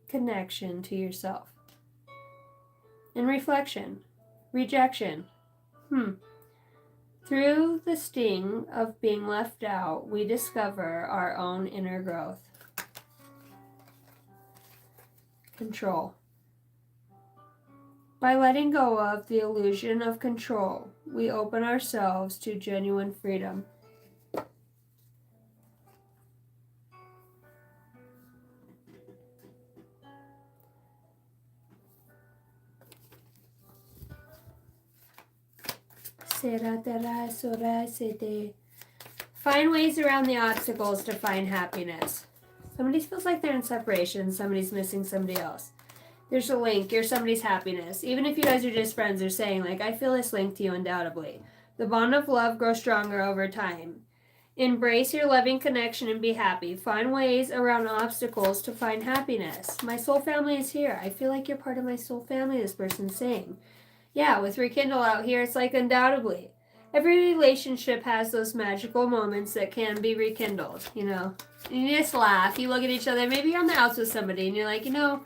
connection to yourself. In reflection. Rejection. Through the sting of being left out, we discover our own inner growth. Control. By letting go of the illusion of control, we open ourselves to genuine freedom. Find ways around the obstacles to find happiness. Somebody feels like they're in separation, somebody's missing somebody else. There's a link. You're somebody's happiness. Even if you guys are just friends, they're saying, like, I feel this link to you undoubtedly. The bond of love grows stronger over time. Embrace your loving connection and be happy. Find ways around obstacles to find happiness. My soul family is here. I feel like you're part of my soul family, this person's saying. Yeah, with Rekindle out here, it's like undoubtedly. Every relationship has those magical moments that can be rekindled, you know. And you just laugh. You look at each other. Maybe you're on the outs with somebody and you're like, you know,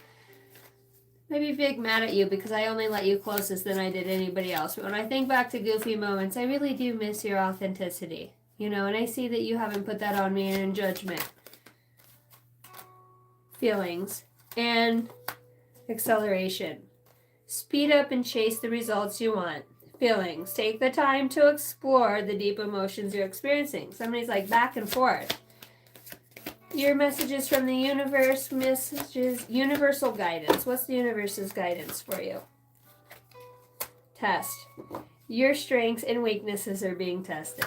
maybe big mad at you because I only let you closest than I did anybody else. But when I think back to goofy moments, I really do miss your authenticity. You know, and I see that you haven't put that on me in judgment. Feelings. And acceleration. Speed up and chase the results you want. feelings. Take the time to explore the deep emotions you're experiencing. Somebody's like back and forth. Your messages from the universe, universal guidance. What's the universe's guidance for you? Test. Your strengths and weaknesses are being tested.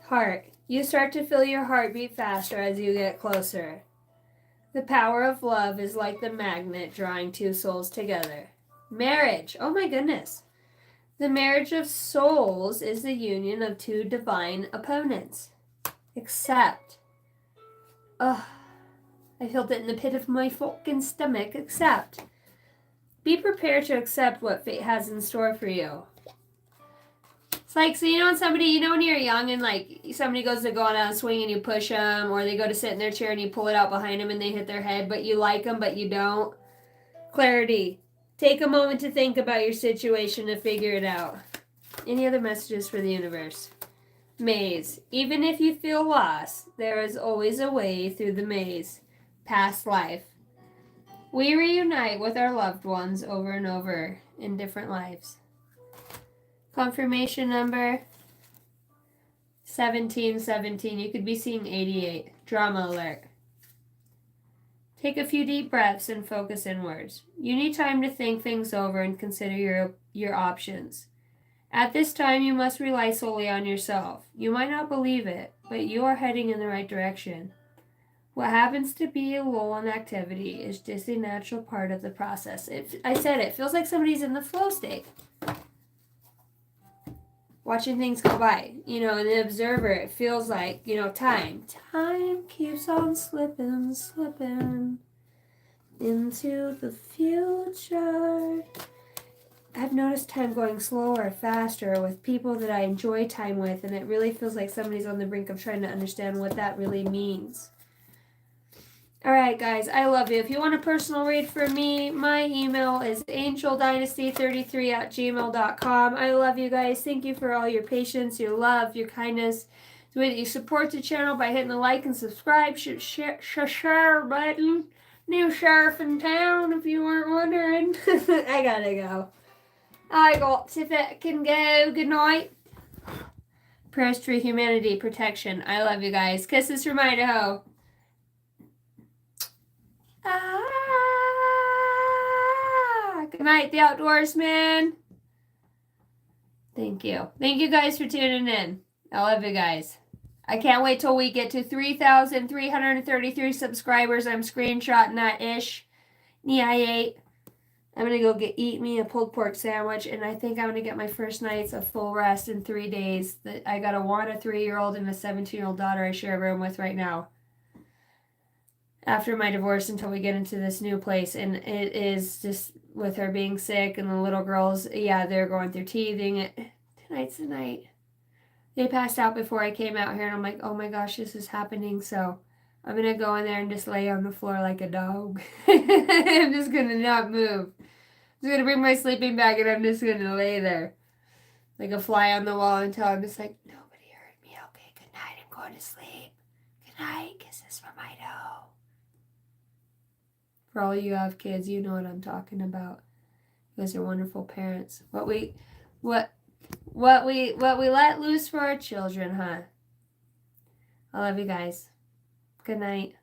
Heart. You start to feel your heart beat faster as you get closer. The power of love is like the magnet drawing two souls together. Marriage. Oh my goodness. The marriage of souls is the union of two divine opponents. Accept. Ugh. I felt it in the pit of my fucking stomach. Accept. Be prepared to accept what fate has in store for you. It's like, so when somebody, when you're young and like somebody goes to go on a swing and you push them, or they go to sit in their chair and you pull it out behind them and they hit their head, but you like them, but you don't. Clarity. Take a moment to think about your situation to figure it out. Any other messages for the universe? Maze. Even if you feel lost, there is always a way through the maze. Past life. We reunite with our loved ones over and over in different lives. Confirmation number 1717. You could be seeing 88. Drama alert. Take a few deep breaths and focus inwards. You need time to think things over and consider your options. At this time, you must rely solely on yourself. You might not believe it, but you are heading in the right direction. What happens to be a lull in activity is just a natural part of the process. I said it feels like somebody's in the flow state. Watching things go by. And the observer, it feels like, time. Time keeps on slipping into the future. I've noticed time going slower, faster with people that I enjoy time with, and it really feels like somebody's on the brink of trying to understand what that really means. Alright guys, I love you. If you want a personal read from me, my email is angeldynasty33@gmail.com. I love you guys. Thank you for all your patience, your love, your kindness. The way that you support the channel by hitting the like and subscribe, share button. New sheriff in town, if you weren't wondering. I gotta go. I got to can go. Good night. Prayers for humanity, protection. I love you guys. Kisses from Idaho. Good night, the outdoorsman. Thank you. Thank you guys for tuning in. I love you guys. I can't wait till we get to 3,333 subscribers. I'm screenshotting that ish. I ate. I'm going to go eat me a pulled pork sandwich, and I think I'm going to get my first nights of full rest in 3 days. I got a 3-year-old and a 17-year-old daughter I share a room with right now. After my divorce until we get into this new place, and it is just with her being sick and the little girls, they're going through teething. Tonight's the night. They passed out before I came out here, and I'm like, oh my gosh, this is happening. So I'm going to go in there and just lay on the floor like a dog. I'm just going to not move. I'm just going to bring my sleeping bag, and I'm just going to lay there like a fly on the wall until I'm just like, nobody heard me. Okay, good night. I'm going to sleep. Good night. Kisses from Idaho. For all you have kids, you know what I'm talking about. You guys are wonderful parents. What we let loose for our children, huh? I love you guys. Good night.